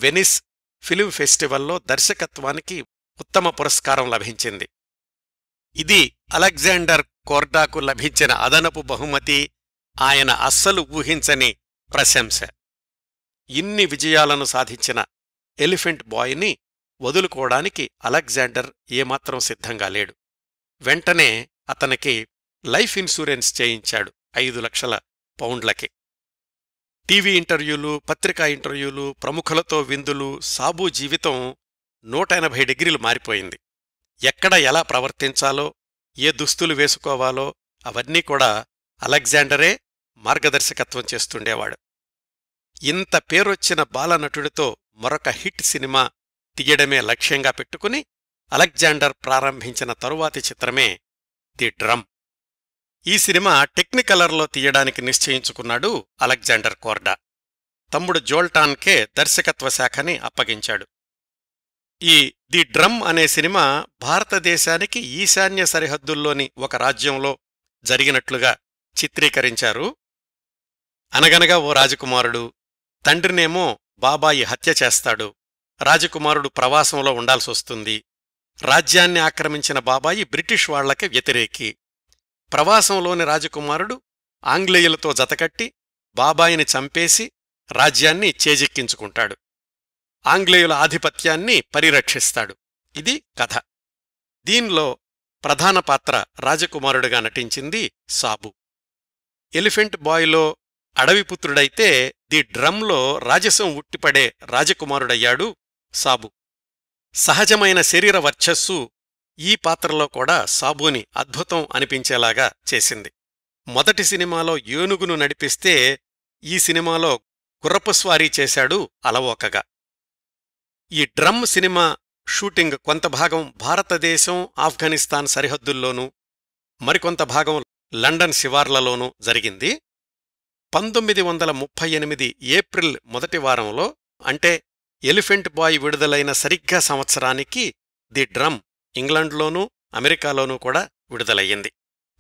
వెనిస్ ఫిల్మ్ ఫెస్టివల్లో దర్శకత్వానికి ఉత్తమ పురస్కారం లభించింది. ఇది అలెగ్జాండర్ కోర్డాకు లభించిన అదనపు బహుమతి, ఆయన అస్సలు ఊహించని ప్రశంస. ఇన్ని విజయాలను సాధించిన ఎలిఫెంట్ బాయ్ని వదులుకోవడానికి అలెగ్జాండర్ ఏమాత్రం సిద్ధంగా లేడు. వెంటనే అతనికి లైఫ్ ఇన్సూరెన్స్ చేయించాడు 5 లక్షల పౌండ్లకి. టీవీ ఇంటర్వ్యూలు, పత్రికా ఇంటర్వ్యూలు, ప్రముఖులతో విందులు, సాబు జీవితం 180 డిగ్రీలు మారిపోయింది. ఎక్కడ ఎలా ప్రవర్తించాలో, ఏ దుస్తులు వేసుకోవాలో అవన్నీ కూడా అలెగ్జాండరే మార్గదర్శకత్వం చేస్తుండేవాడు. ఇంత పేరొచ్చిన బాలనటుడితో మరొక హిట్ సినిమా తీయడమే లక్ష్యంగా పెట్టుకుని అలెగ్జాండర్ ప్రారంభించిన తరువాతి చిత్రమే ది డ్రమ్. ఈ సినిమా టెక్నికలర్లో తీయడానికి నిశ్చయించుకున్నాడు అలెగ్జాండర్ కోర్డా. తమ్ముడు జోల్టాన్కే దర్శకత్వ శాఖని అప్పగించాడు. ఈ ది డ్రమ్ అనే సినిమా భారతదేశానికి ఈశాన్య సరిహద్దుల్లోని ఒక రాజ్యంలో జరిగినట్లుగా చిత్రీకరించారు. అనగనగా ఓ రాజకుమారుడు, తండ్రినేమో బాబాయి హత్య చేస్తాడు. రాజకుమారుడు ప్రవాసంలో ఉండాల్సొస్తుంది. రాజ్యాన్ని ఆక్రమించిన బాబాయి బ్రిటిష్ వాళ్లకి వ్యతిరేకి. ప్రవాసంలోని రాజకుమారుడు ఆంగ్లేయులతో జతకట్టి బాబాయిని చంపేసి రాజ్యాన్ని చేజిక్కించుకుంటాడు. ఆంగ్లేయుల ఆధిపత్యాన్ని పరిరక్షిస్తాడు. ఇది కథ. దీనిలో ప్రధాన పాత్ర రాజకుమారుడిగా నటించింది సాబు. ఎలిఫెంట్ బాయ్లో అడవిపుత్రుడైతే ది డ్రమ్లో రాజసం ఉట్టిపడే రాజకుమారుడయ్యాడు సాబు. సహజమైన శరీర వర్చస్సు ఈ పాత్రలో కూడా సాబుని అద్భుతం అనిపించేలాగా చేసింది. మొదటి సినిమాలో ఏనుగును నడిపిస్తే ఈ సినిమాలో గుర్రపుస్వారీ చేశాడు అలవోకగా. ఈ డ్రమ్ సినిమా షూటింగ్ కొంత భాగం భారతదేశం, ఆఫ్ఘనిస్తాన్ సరిహద్దుల్లోనూ, మరికొంత భాగం లండన్ శివార్లలోనూ జరిగింది. 1938 ఏప్రిల్ మొదటి వారంలో, అంటే ఎలిఫెంట్ బాయ్ విడుదలైన సరిగ్గా సంవత్సరానికి ది డ్రమ్ ఇంగ్లండ్లోనూ అమెరికాలోనూ కూడా విడుదలయ్యింది.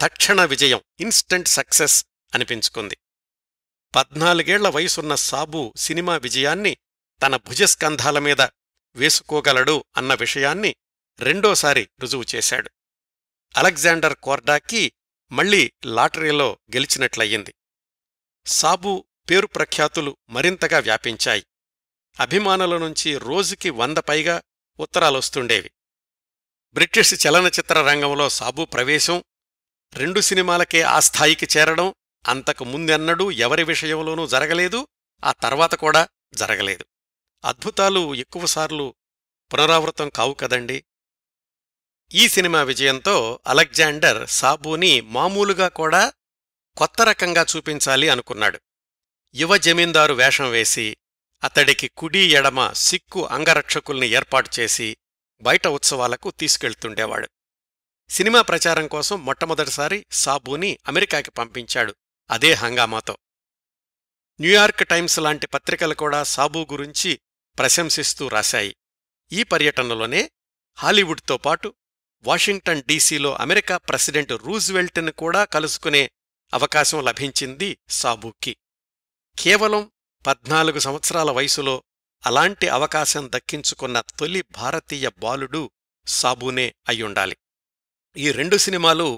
తక్షణ విజయం, ఇన్స్టంట్ సక్సెస్ అనిపించుకుంది. 14 వయసున్న సాబు సినిమా విజయాన్ని తన భుజస్కంధాల మీద వేసుకోగలడు అన్న విషయాన్ని రెండోసారి రుజువు చేశాడు. అలెగ్జాండర్ కోర్డాకి మళ్లీ లాటరీలో గెలిచినట్లయింది. సాబు పేరు ప్రఖ్యాతులు మరింతగా వ్యాపించాయి. అభిమానుల నుంచి రోజుకి 100 పైగా ఉత్తరాలొస్తుండేవి. బ్రిటిష్ చలనచిత్ర రంగంలో సాబు ప్రవేశం, 2 సినిమాలకే ఆ స్థాయికి చేరడం అంతకు ముందెన్నడూ ఎవరి విషయంలోనూ జరగలేదు, ఆ తర్వాత కూడా జరగలేదు. అద్భుతాలు ఎక్కువసార్లు పునరావృతం కావు కదండి. ఈ సినిమా విజయంతో అలెగ్జాండర్ సాబుని మామూలుగా కూడా కొత్త రకంగా చూపించాలి అనుకున్నాడు. యువ జమీందారు వేషం వేసి అతడికి కుడి ఎడమ సిక్కు అంగరక్షకుల్ని ఏర్పాటు చేసి బయట ఉత్సవాలకు తీసుకెళ్తుండేవాడు. సినిమా ప్రచారం కోసం మొట్టమొదటిసారి సాబుని అమెరికాకి పంపించాడు అదే హంగామాతో. న్యూయార్క్ టైమ్స్ లాంటి పత్రికలు కూడా సాబు గురించి ప్రశంసిస్తూ రాశాయి. ఈ పర్యటనలోనే హాలీవుడ్తో పాటు వాషింగ్టన్ డీసీలో అమెరికా ప్రెసిడెంట్ రూజ్వెల్ట్ని కూడా కలుసుకునే అవకాశం లభించింది సాబుకి. కేవలం 14 సంవత్సరాల వయసులో అలాంటి అవకాశం దక్కించుకున్న తొలి భారతీయ బాలుడు సాబునే అయ్యుండాలి. ఈ 2 సినిమాలు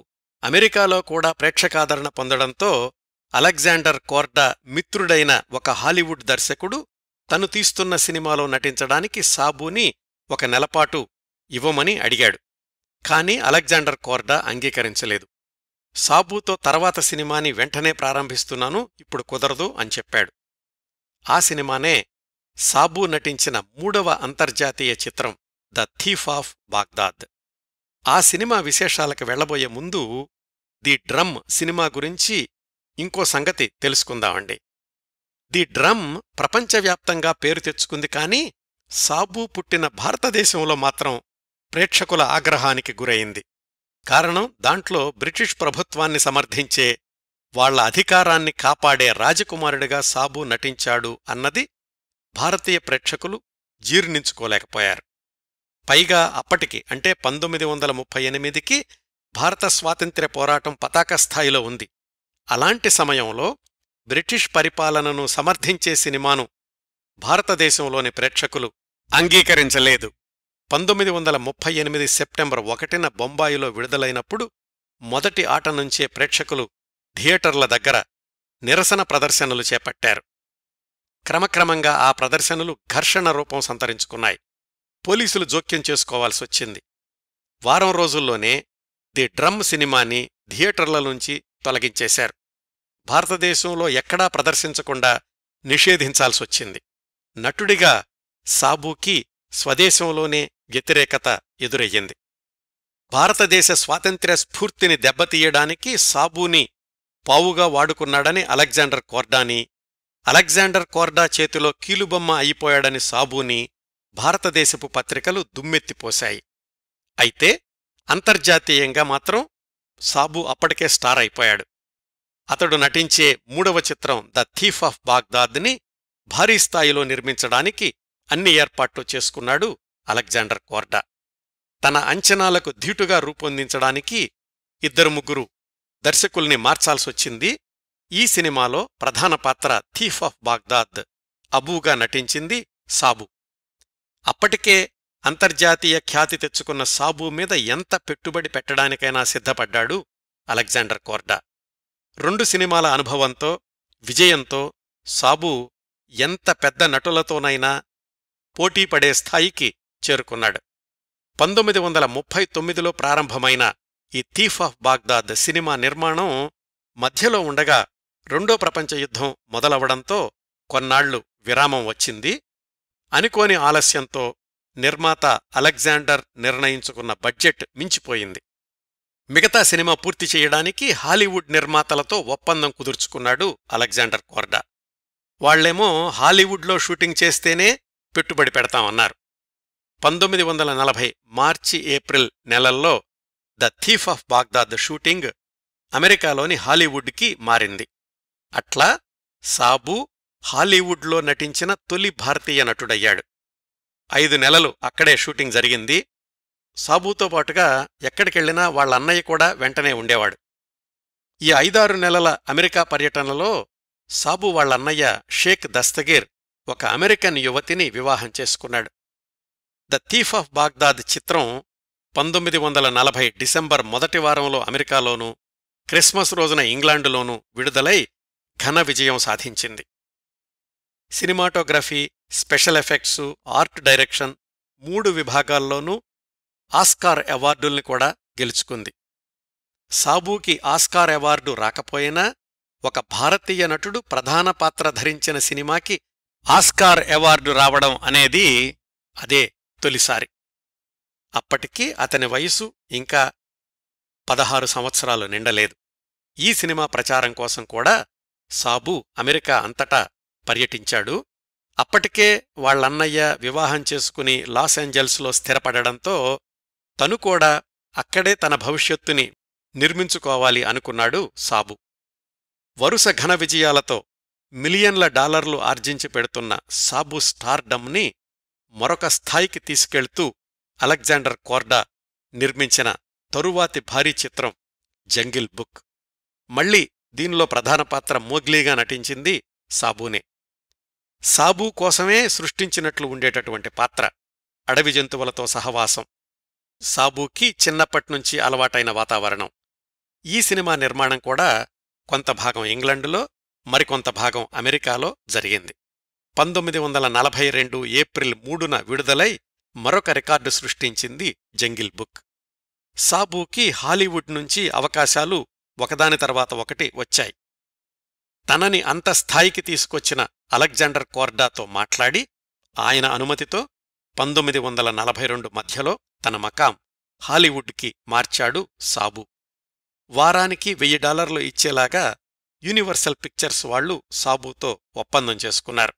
అమెరికాలో కూడా ప్రేక్షకాదరణ పొందడంతో అలెగ్జాండర్ కోర్డా మిత్రుడైన ఒక హాలీవుడ్ దర్శకుడు తను తీస్తున్న సినిమాలో నటించడానికి సాబుని 1 నెలపాటు ఇవ్వమని అడిగాడు. కాని అలెగ్జాండర్ కోర్డా అంగీకరించలేదు. సాబుతో తర్వాత సినిమాని వెంటనే ప్రారంభిస్తున్నాను, ఇప్పుడు కుదరదు అని చెప్పాడు. ఆ సినిమానే సాబు నటించిన 3వ అంతర్జాతీయ చిత్రం ద థీఫ్ ఆఫ్ బాగ్దాద్. ఆ సినిమా విశేషాలకు వెళ్లబోయే ముందు ది డ్రమ్ సినిమా గురించి ఇంకో సంగతి తెలుసుకుందామండి. ది డ్రమ్ ప్రపంచవ్యాప్తంగా పేరు తెచ్చుకుంది, కాని సాబు పుట్టిన భారతదేశంలో మాత్రం ప్రేక్షకుల ఆగ్రహానికి గురయింది. కారణం, దాంట్లో బ్రిటిష్ ప్రభుత్వాన్ని సమర్థించే, వాళ్ల అధికారాన్ని కాపాడే రాజకుమారుడిగా సాబు నటించాడు అన్నది భారతీయ ప్రేక్షకులు జీర్ణించుకోలేకపోయారు. పైగా అప్పటికి అంటే 1938కి భారత స్వాతంత్ర్య పోరాటం పతాకస్థాయిలో ఉంది. అలాంటి సమయంలో బ్రిటిష్ పరిపాలనను సమర్థించే సినిమాను భారతదేశంలోని ప్రేక్షకులు అంగీకరించలేదు. 1938 సెప్టెంబర్ 1న బొంబాయిలో విడుదలైనప్పుడు మొదటి ఆట నుంచే ప్రేక్షకులు థియేటర్ల దగ్గర నిరసన ప్రదర్శనలు చేపట్టారు. క్రమక్రమంగా ఆ ప్రదర్శనలు ఘర్షణ రూపం సంతరించుకున్నాయి. పోలీసులు జోక్యం చేసుకోవాల్సొచ్చింది. వారం రోజుల్లోనే ది డ్రమ్ సినిమాని థియేటర్లలోంచి తొలగించేశారు. భారతదేశంలో ఎక్కడా ప్రదర్శించకుండా నిషేధించాల్సొచ్చింది. నటుడిగా సాబుకి స్వదేశంలోనే వ్యతిరేకత ఎదురయ్యింది. భారతదేశ స్వాతంత్ర్య స్ఫూర్తిని దెబ్బతీయడానికి సాబుని పావుగా వాడుకున్నాడని అలెగ్జాండర్ కోర్డాని, అలెగ్జాండర్ కోర్డా చేతిలో కీలుబొమ్మ అయిపోయాడని సాబుని భారతదేశపు పత్రికలు దుమ్మెత్తిపోశాయి. అయితే అంతర్జాతీయంగా మాత్రం సాబు అప్పటికే స్టార్ అయిపోయాడు. అతడు నటించే 3వ చిత్రం ద థీఫ్ ఆఫ్ బాగ్దాద్ని భారీ స్థాయిలో నిర్మించడానికి అన్ని ఏర్పాట్లు చేసుకున్నాడు అలెగ్జాండర్ కోర్డా. తన అంచనాలకు ధీటుగా రూపొందించడానికి 2-3 దర్శకుల్ని మార్చాల్సొచ్చింది. ఈ సినిమాలో ప్రధాన పాత్ర థీఫ్ ఆఫ్ బాగ్దాద్ అబూగా నటించింది సాబు. అప్పటికే అంతర్జాతీయ ఖ్యాతి తెచ్చుకున్న సాబు మీద ఎంత పెట్టుబడి పెట్టడానికైనా సిద్ధపడ్డాడు అలెగ్జాండర్ కోర్డా. 2 సినిమాల అనుభవంతో, విజయంతో సాబు ఎంత పెద్ద నటులతోనైనా పోటీపడే స్థాయికి చేరుకున్నాడు. 1939లో ప్రారంభమైన ఈ థీఫ్ ఆఫ్ బాగ్దాద్ సినిమా నిర్మాణం మధ్యలో ఉండగా 2వ ప్రపంచ యుద్ధం మొదలవడంతో కొన్నాళ్లు విరామం వచ్చింది. అనుకోని ఆలస్యంతో నిర్మాత అలెగ్జాండర్ నిర్ణయించుకున్న బడ్జెట్ మించిపోయింది. మిగతా సినిమా పూర్తి చేయడానికి హాలీవుడ్ నిర్మాతలతో ఒప్పందం కుదుర్చుకున్నాడు అలెగ్జాండర్ కోర్డా. వాళ్లేమో హాలీవుడ్లో షూటింగ్ చేస్తేనే పెట్టుబడి పెడతామన్నారు. 1940 మార్చి ఏప్రిల్ నెలల్లో the Thief of Baghdad shooting అమెరికాలోని హాలీవుడ్కి మారింది. అట్లా సాబు హాలీవుడ్లో నటించిన తొలి భారతీయ నటుడయ్యాడు. 5 నెలలు అక్కడే షూటింగ్ జరిగింది. సాబుతో పాటుగా ఎక్కడికెళ్లినా వాళ్లన్నయ్య కూడా వెంటనే ఉండేవాడు. ఈ 5-6 నెలల అమెరికా పర్యటనలో సాబు వాళ్ళన్నయ్య షేక్ దస్తగీర్ ఒక అమెరికన్ యువతిని వివాహం చేసుకున్నాడు. ద థీఫ్ ఆఫ్ బాగ్దాద్ చిత్రం 1940 డిసెంబర్ మొదటి వారంలో అమెరికాలోనూ, క్రిస్మస్ రోజున ఇంగ్లాండులోనూ విడుదలై ఘన విజయం సాధించింది. Cinematography, special effects, art direction 3 విభాగాల్లోనూ ఆస్కార్ అవార్డుల్ని కూడా గెలుచుకుంది. సాబూకి ఆస్కార్ అవార్డు రాకపోయినా ఒక భారతీయ నటుడు ప్రధాన పాత్ర ధరించిన సినిమాకి ఆస్కార్ అవార్డు రావడం అనేది అదే తొలిసారి. అప్పటికీ అతని వయసు ఇంకా 16 సంవత్సరాలు నిండలేదు. ఈ సినిమా ప్రచారం కోసం కూడా సాబు అమెరికా అంతటా పర్యటించాడు. అప్పటికే వాళ్లన్నయ్య వివాహం చేసుకుని లాస్ ఏంజల్స్లో స్థిరపడడంతో తను కూడా అక్కడే తన భవిష్యత్తుని నిర్మించుకోవాలి అనుకున్నాడు సాబు. వరుస ఘన విజయాలతో మిలియన్ల డాలర్లు ఆర్జించి పెడుతున్న సాబు స్టార్డమ్ని మరొక స్థాయికి తీసుకెళ్తూ అలెగ్జాండర్ కోర్డా నిర్మించిన తరువాతి భారీ చిత్రం జంగిల్ బుక్. మళ్లీ దీనిలో ప్రధాన పాత్ర మోగ్లీగా నటించింది సాబూనే. సాబూ కోసమే సృష్టించినట్లు ఉండేటటువంటి పాత్ర, అడవి జంతువులతో సహవాసం, సాబూకి చిన్నప్పట్నుంచి అలవాటైన వాతావరణం. ఈ సినిమా నిర్మాణం కూడా కొంత భాగం ఇంగ్లండులో, మరికొంత భాగం అమెరికాలో జరిగింది. 1942 ఏప్రిల్ 3న విడుదలై మరొక రికార్డు సృష్టించింది జంగిల్ బుక్. సాబూకి హాలీవుడ్ నుంచి అవకాశాలు ఒకదాని తర్వాత ఒకటి వచ్చాయి. తనని అంత స్థాయికి తీసుకొచ్చిన అలెగ్జాండర్ కోర్డాతో మాట్లాడి ఆయన అనుమతితో 1942 మధ్యలో తన మకాం హాలీవుడ్కి మార్చాడు సాబు. వారానికి $1000 ఇచ్చేలాగా యూనివర్సల్ పిక్చర్స్ వాళ్లు సాబూతో ఒప్పందం చేసుకున్నారు.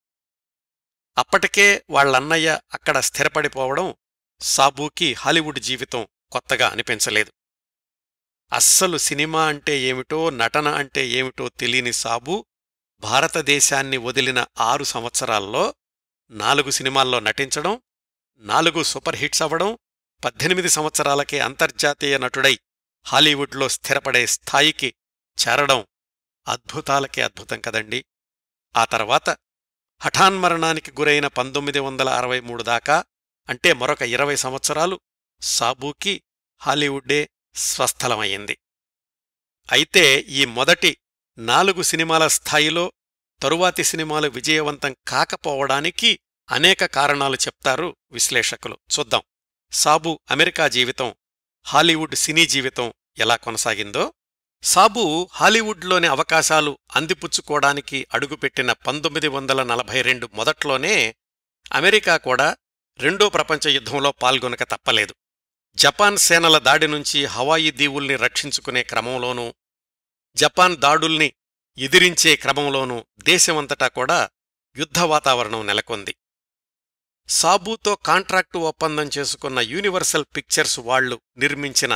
అప్పటికే వాళ్లన్నయ్య అక్కడ స్థిరపడిపోవడం సాబూకి హాలీవుడ్ జీవితం కొత్తగా అనిపించలేదు. అస్సలు సినిమా అంటే ఏమిటో, నటన అంటే ఏమిటో తెలియని సాబు భారతదేశాన్ని వదిలిన 6 సంవత్సరాల్లో 4 సినిమాల్లో నటించడం, 4 సూపర్ హిట్స్ అవ్వడం, 18 సంవత్సరాలకే అంతర్జాతీయ నటుడై హాలీవుడ్లో స్థిరపడే స్థాయికి చేరడం అద్భుతాలకే అద్భుతం కదండి. ఆ తర్వాత హఠాన్మరణానికి గురైన 1963 దాకా, అంటే మరొక 20 సంవత్సరాలు సాబూకి హాలీవుడ్డే స్వస్థలమయ్యింది. అయితే ఈ మొదటి 4 సినిమాల స్థాయిలో తరువాతి సినిమాలు విజయవంతం కాకపోవడానికి అనేక కారణాలు చెప్తారు విశ్లేషకులు. చూద్దాం సాబు అమెరికా జీవితం, హాలీవుడ్ సినీ జీవితం ఎలా కొనసాగిందో. సాబు హాలీవుడ్లోని అవకాశాలు అందిపుచ్చుకోవడానికి అడుగుపెట్టిన 1942 మొదట్లోనే అమెరికా కూడా రెండో ప్రపంచ యుద్ధంలో పాల్గొనక తప్పలేదు. జపాన్ సేనల దాడి నుంచి హవాయి దీవుల్ని రక్షించుకునే క్రమంలోనూ, జపాన్ దాడుల్ని ఎదిరించే క్రమంలోనూ దేశమంతటా కూడా యుద్ధ వాతావరణం నెలకొంది. సాబూతో కాంట్రాక్టు ఒప్పందం చేసుకున్న యూనివర్సల్ పిక్చర్స్ వాళ్లు నిర్మించిన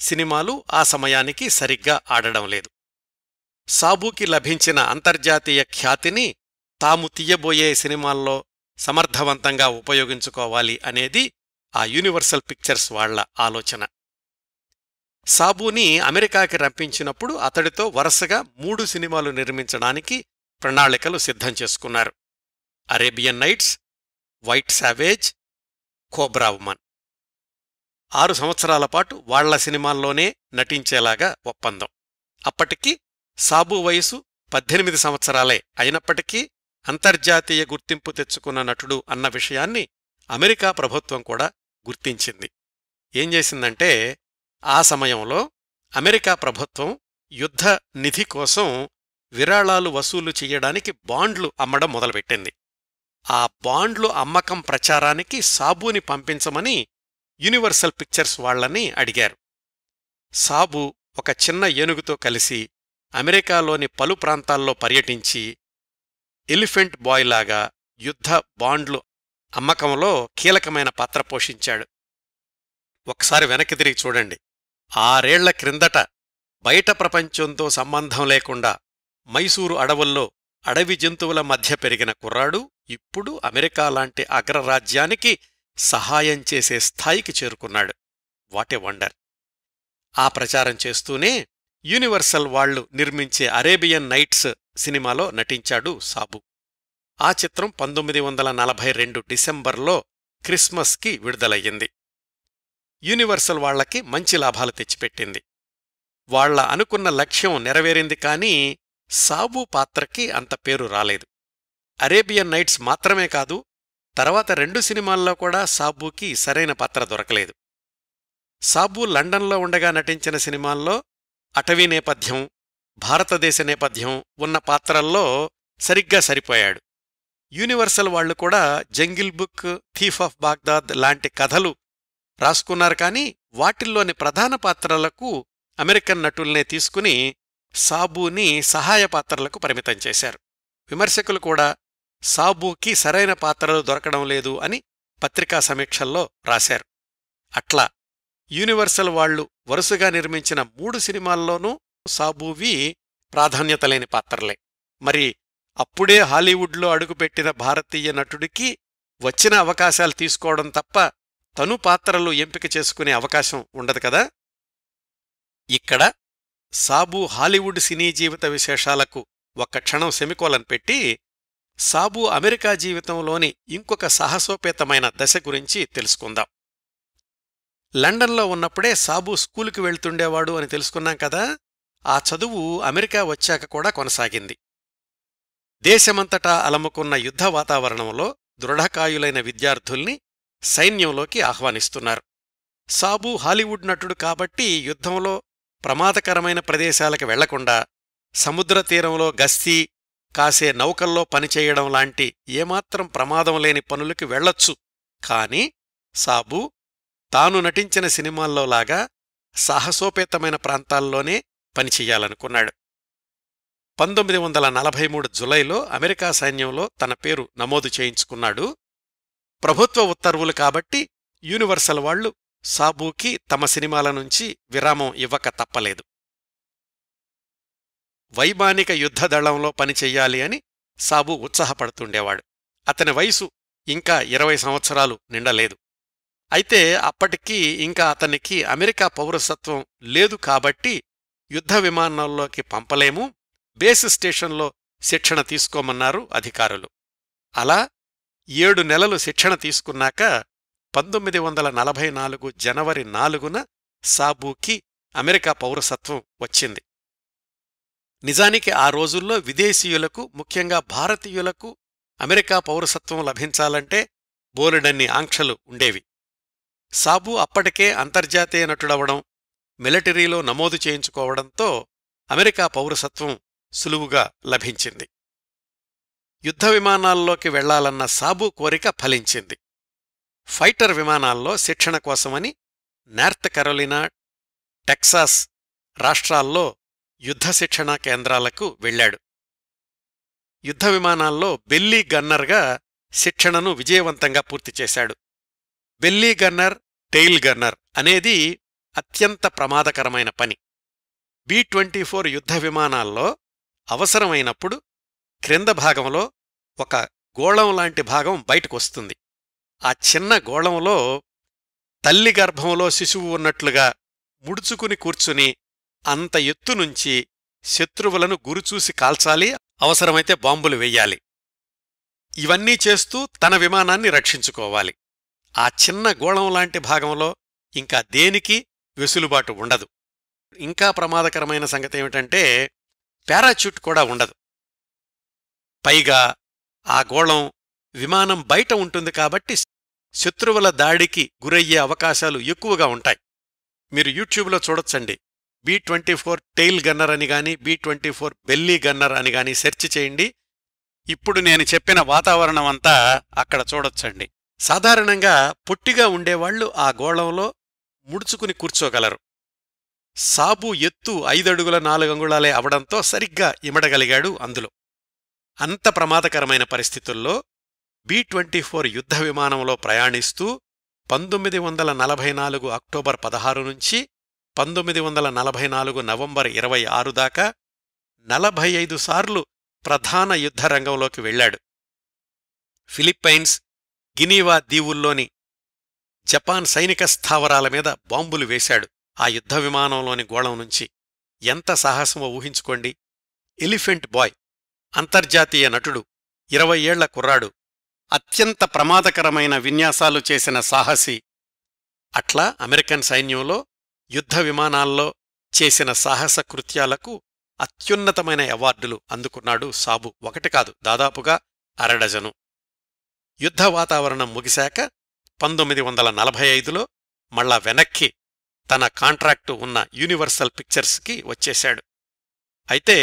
సినిమాలు ఆ సమయానికి సరిగ్గా ఆడడం లేదు. సాబూకి లభించిన అంతర్జాతీయ ఖ్యాతిని తాము తీయబోయే సినిమాల్లో సమర్థవంతంగా ఉపయోగించుకోవాలి అనేది ఆ యూనివర్సల్ పిక్చర్స్ వాళ్ల ఆలోచన. సాబూని అమెరికాకి రంపించినప్పుడు అతడితో వరుసగా 3 సినిమాలు నిర్మించడానికి ప్రణాళికలు సిద్ధం చేసుకున్నారు. Arabian nights, white Savage, cobra woman. 6 సంవత్సరాల పాటు వాళ్ల సినిమాల్లోనే నటించేలాగా ఒప్పందం. అప్పటికి సాబు వయసు 18 సంవత్సరాలే అయినప్పటికీ అంతర్జాతీయ గుర్తింపు తెచ్చుకున్న నటుడు అన్న విషయాన్ని అమెరికా ప్రభుత్వం కూడా గుర్తించింది. ఏం చేసిందంటే, ఆ సమయంలో అమెరికా ప్రభుత్వం యుద్ధ నిధి కోసం విరాళాలు వసూలు చెయ్యడానికి బాండ్లు అమ్మడం మొదలుపెట్టింది. ఆ బాండ్లు అమ్మకం ప్రచారానికి సాబూని పంపించమని యూనివర్సల్ పిక్చర్స్ వాళ్లని అడిగారు. సాబు ఒక చిన్న ఏనుగుతో కలిసి అమెరికాలోని పలు ప్రాంతాల్లో పర్యటించి ఎలిఫెంట్ బాయ్లాగా యుద్ధ బాండ్లు అమ్మకంలో కీలకమైన పాత్ర పోషించాడు. ఒకసారి వెనక్కి తిరిగి చూడండి. 6 ఏళ్ల క్రిందట బయట ప్రపంచంతో సంబంధం లేకుండా మైసూరు అడవుల్లో అడవి జంతువుల మధ్య పెరిగిన కుర్రాడు ఇప్పుడు అమెరికా లాంటి అగ్రరాజ్యానికి సహాయం చేసే స్థాయికి చేరుకున్నాడు. What a wonder! ఆ ప్రచారం చేస్తూనే యూనివర్సల్ వాళ్లు నిర్మించే అరేబియన్ నైట్స్ సినిమాలో నటించాడు సాబు. ఆ చిత్రం 1942 డిసెంబర్లో క్రిస్మస్కి విడుదలయ్యింది. యూనివర్సల్ వాళ్లకి మంచి లాభాలు తెచ్చిపెట్టింది. వాళ్ల అనుకున్న లక్ష్యం నెరవేరింది, కానీ సాబు పాత్రకి అంత పేరు రాలేదు. అరేబియన్ నైట్స్ మాత్రమే కాదు, తర్వాత 2 సినిమాల్లో కూడా సాబూకి సరైన పాత్ర దొరకలేదు. సాబు లండన్లో ఉండగా నటించిన సినిమాల్లో అటవీ నేపథ్యం, భారతదేశ నేపథ్యం ఉన్న పాత్రల్లో సరిగ్గా సరిపోయాడు. యూనివర్సల్ వాళ్లు కూడా jungle book, thief of Baghdad లాంటి కథలు రాసుకున్నారు, కానీ వాటిల్లోని ప్రధాన పాత్రలకు అమెరికన్ నటుల్నే తీసుకుని సాబూని సహాయ పాత్రలకు పరిమితం చేశారు. విమర్శకులు కూడా సాబూకి సరైన పాత్రలు దొరకడం లేదు అని పత్రికా సమీక్షల్లో రాశారు. అట్లా యూనివర్సల్ వాళ్లు వరుసగా నిర్మించిన 3 సినిమాల్లోనూ సాబూవి ప్రాధాన్యతలేని పాత్రలే. మరి అప్పుడే హాలీవుడ్లో అడుగుపెట్టిన భారతీయ నటుడికి వచ్చిన అవకాశాలు తీసుకోవడం తప్ప తను పాత్రలు ఎంపిక చేసుకునే అవకాశం ఉండదు కదా. ఇక్కడ సాబు హాలీవుడ్ సినీ జీవిత విశేషాలకు ఒక్క క్షణం సెమికోలన్ పెట్టి సాబు అమెరికా జీవితంలోని ఇంకొక సాహసోపేతమైన దశ గురించి తెలుసుకుందాం. లండన్లో ఉన్నప్పుడే సాబు స్కూలుకి వెళ్తుండేవాడు అని తెలుసుకున్నాం కదా. ఆ చదువు అమెరికా వచ్చాక కూడా కొనసాగింది. దేశమంతటా అలముకున్న యుద్ధ వాతావరణంలో దృఢకాయులైన విద్యార్థుల్ని సైన్యంలోకి ఆహ్వానిస్తున్నారు. సాబు హాలీవుడ్ నటుడు కాబట్టి యుద్ధంలో ప్రమాదకరమైన ప్రదేశాలకు వెళ్లకుండా సముద్ర తీరంలో గస్తీ కాసే నౌకల్లో పనిచేయడం లాంటి ఏమాత్రం ప్రమాదం లేని పనులకి వెళ్లొచ్చు. కాని సాబు తాను నటించిన సినిమాల్లోలాగా సాహసోపేతమైన ప్రాంతాల్లోనే పనిచెయ్యాలనుకున్నాడు. 1943 జులైలో అమెరికా సైన్యంలో తన పేరు నమోదు చేయించుకున్నాడు. ప్రభుత్వ ఉత్తర్వులు కాబట్టి యూనివర్సల్ వాళ్లు సాబూకి తమ సినిమాల నుంచి విరామం ఇవ్వక తప్పలేదు. వైమానిక యుద్ధదళంలో పనిచెయ్యాలి అని సాబు ఉత్సాహపడుతుండేవాడు. అతని వయసు ఇంకా 20 సంవత్సరాలు నిండలేదు. అయితే అప్పటికీ ఇంకా అతనికి అమెరికా పౌరసత్వం లేదు కాబట్టి యుద్ధ విమానాల్లోకి పంపలేము, బేస్ స్టేషన్లో శిక్షణ తీసుకోమన్నారు అధికారులు. అలా 7 నెలలు శిక్షణ తీసుకున్నాక 1944 జనవరి 4న సాబూకి అమెరికా పౌరసత్వం వచ్చింది. నిజానికి ఆ రోజుల్లో విదేశీయులకు, ముఖ్యంగా భారతీయులకు అమెరికా పౌరసత్వం లభించాలంటే బోలెడన్ని ఆంక్షలు ఉండేవి. సాబు అప్పటికే అంతర్జాతీయ నటుడవడం, మిలిటరీలో నమోదు చేయించుకోవడంతో అమెరికా పౌరసత్వం సులువుగా లభించింది. యుద్ధ విమానాల్లోకి వెళ్లాలన్న సాబు కోరిక ఫలించింది. ఫైటర్ విమానాల్లో శిక్షణ కోసమని నార్త్ కెరోలినా, టెక్సాస్ రాష్ట్రాల్లో యుద్ధ శిక్షణా కేంద్రాలకు వెళ్లాడు. యుద్ధ విమానాల్లో బెల్లీ గన్నర్గా శిక్షణను విజయవంతంగా పూర్తిచేశాడు. బెల్లీ గన్నర్, టెయిల్ గన్నర్ అనేది అత్యంత ప్రమాదకరమైన పని. B-24 యుద్ధ విమానాల్లో అవసరమైనప్పుడు క్రింద భాగంలో ఒక గోళం లాంటి భాగం బయటకొస్తుంది. ఆ చిన్న గోళంలో తల్లి గర్భంలో శిశువు ఉన్నట్లుగా ముడుచుకుని కూర్చుని అంత ఎత్తునుంచి శత్రువులను గురిచూసి కాల్చాలి, అవసరమైతే బాంబులు వెయ్యాలి. ఇవన్నీ చేస్తూ తన విమానాన్ని రక్షించుకోవాలి. ఆ చిన్న గోళంలాంటి భాగంలో ఇంకా దేనికి వెసులుబాటు ఉండదు. ఇంకా ప్రమాదకరమైన సంగతేమిటంటే పారాచ్యూట్ కూడా ఉండదు. పైగా ఆ గోళం విమానం బయట ఉంటుంది కాబట్టి శత్రువుల దాడికి గురయ్యే అవకాశాలు ఎక్కువగా ఉంటాయి. మీరు యూట్యూబ్లో చూడొచ్చండి. B-24 టెయిల్ గన్నర్ అని గాని, B-24 బెల్లీ గన్నర్ అని గాని సెర్చ్ చేయండి. ఇప్పుడు నేను చెప్పిన వాతావరణమంతా అక్కడ చూడొచ్చండి. సాధారణంగా పొట్టిగా ఉండేవాళ్లు ఆ గోళంలో ముడుచుకుని కూర్చోగలరు. సాబు ఎత్తు 5 అడుగుల 4 అంగుళాలే అవడంతో సరిగ్గా ఇమడగలిగాడు అందులో. అంత ప్రమాదకరమైన పరిస్థితుల్లో B-24 యుద్ధ విమానంలో ప్రయాణిస్తూ 1944 అక్టోబర్ 16 నుంచి 1944 నవంబర్ 26 దాకా 45 సార్లు ప్రధాన యుద్ధ రంగంలోకి వెళ్లాడు. ఫిలిప్పైన్స్, గినీవా దీవుల్లోని జపాన్ సైనిక స్థావరాల మీద బాంబులు వేశాడు ఆ యుద్ధ విమానంలోని గోళం నుంచి. ఎంత సాహసమో ఊహించుకోండి. ఎలిఫెంట్ బాయ్, అంతర్జాతీయ నటుడు, 20 ఏళ్ల కుర్రాడు, అత్యంత ప్రమాదకరమైన విన్యాసాలు చేసిన సాహసి. అట్లా అమెరికన్ సైన్యంలో యుద్ధ విమానాల్లో చేసిన సాహస కృత్యాలకు అత్యున్నతమైన అవార్డులు అందుకున్నాడు సాబు. ఒకటి కాదు, దాదాపుగా అరడజను. యుద్ధ వాతావరణం ముగిశాక 1945లో మళ్ళా వెనక్కి తన కాంట్రాక్టు ఉన్న యూనివర్సల్ పిక్చర్స్కి వచ్చేశాడు. అయితే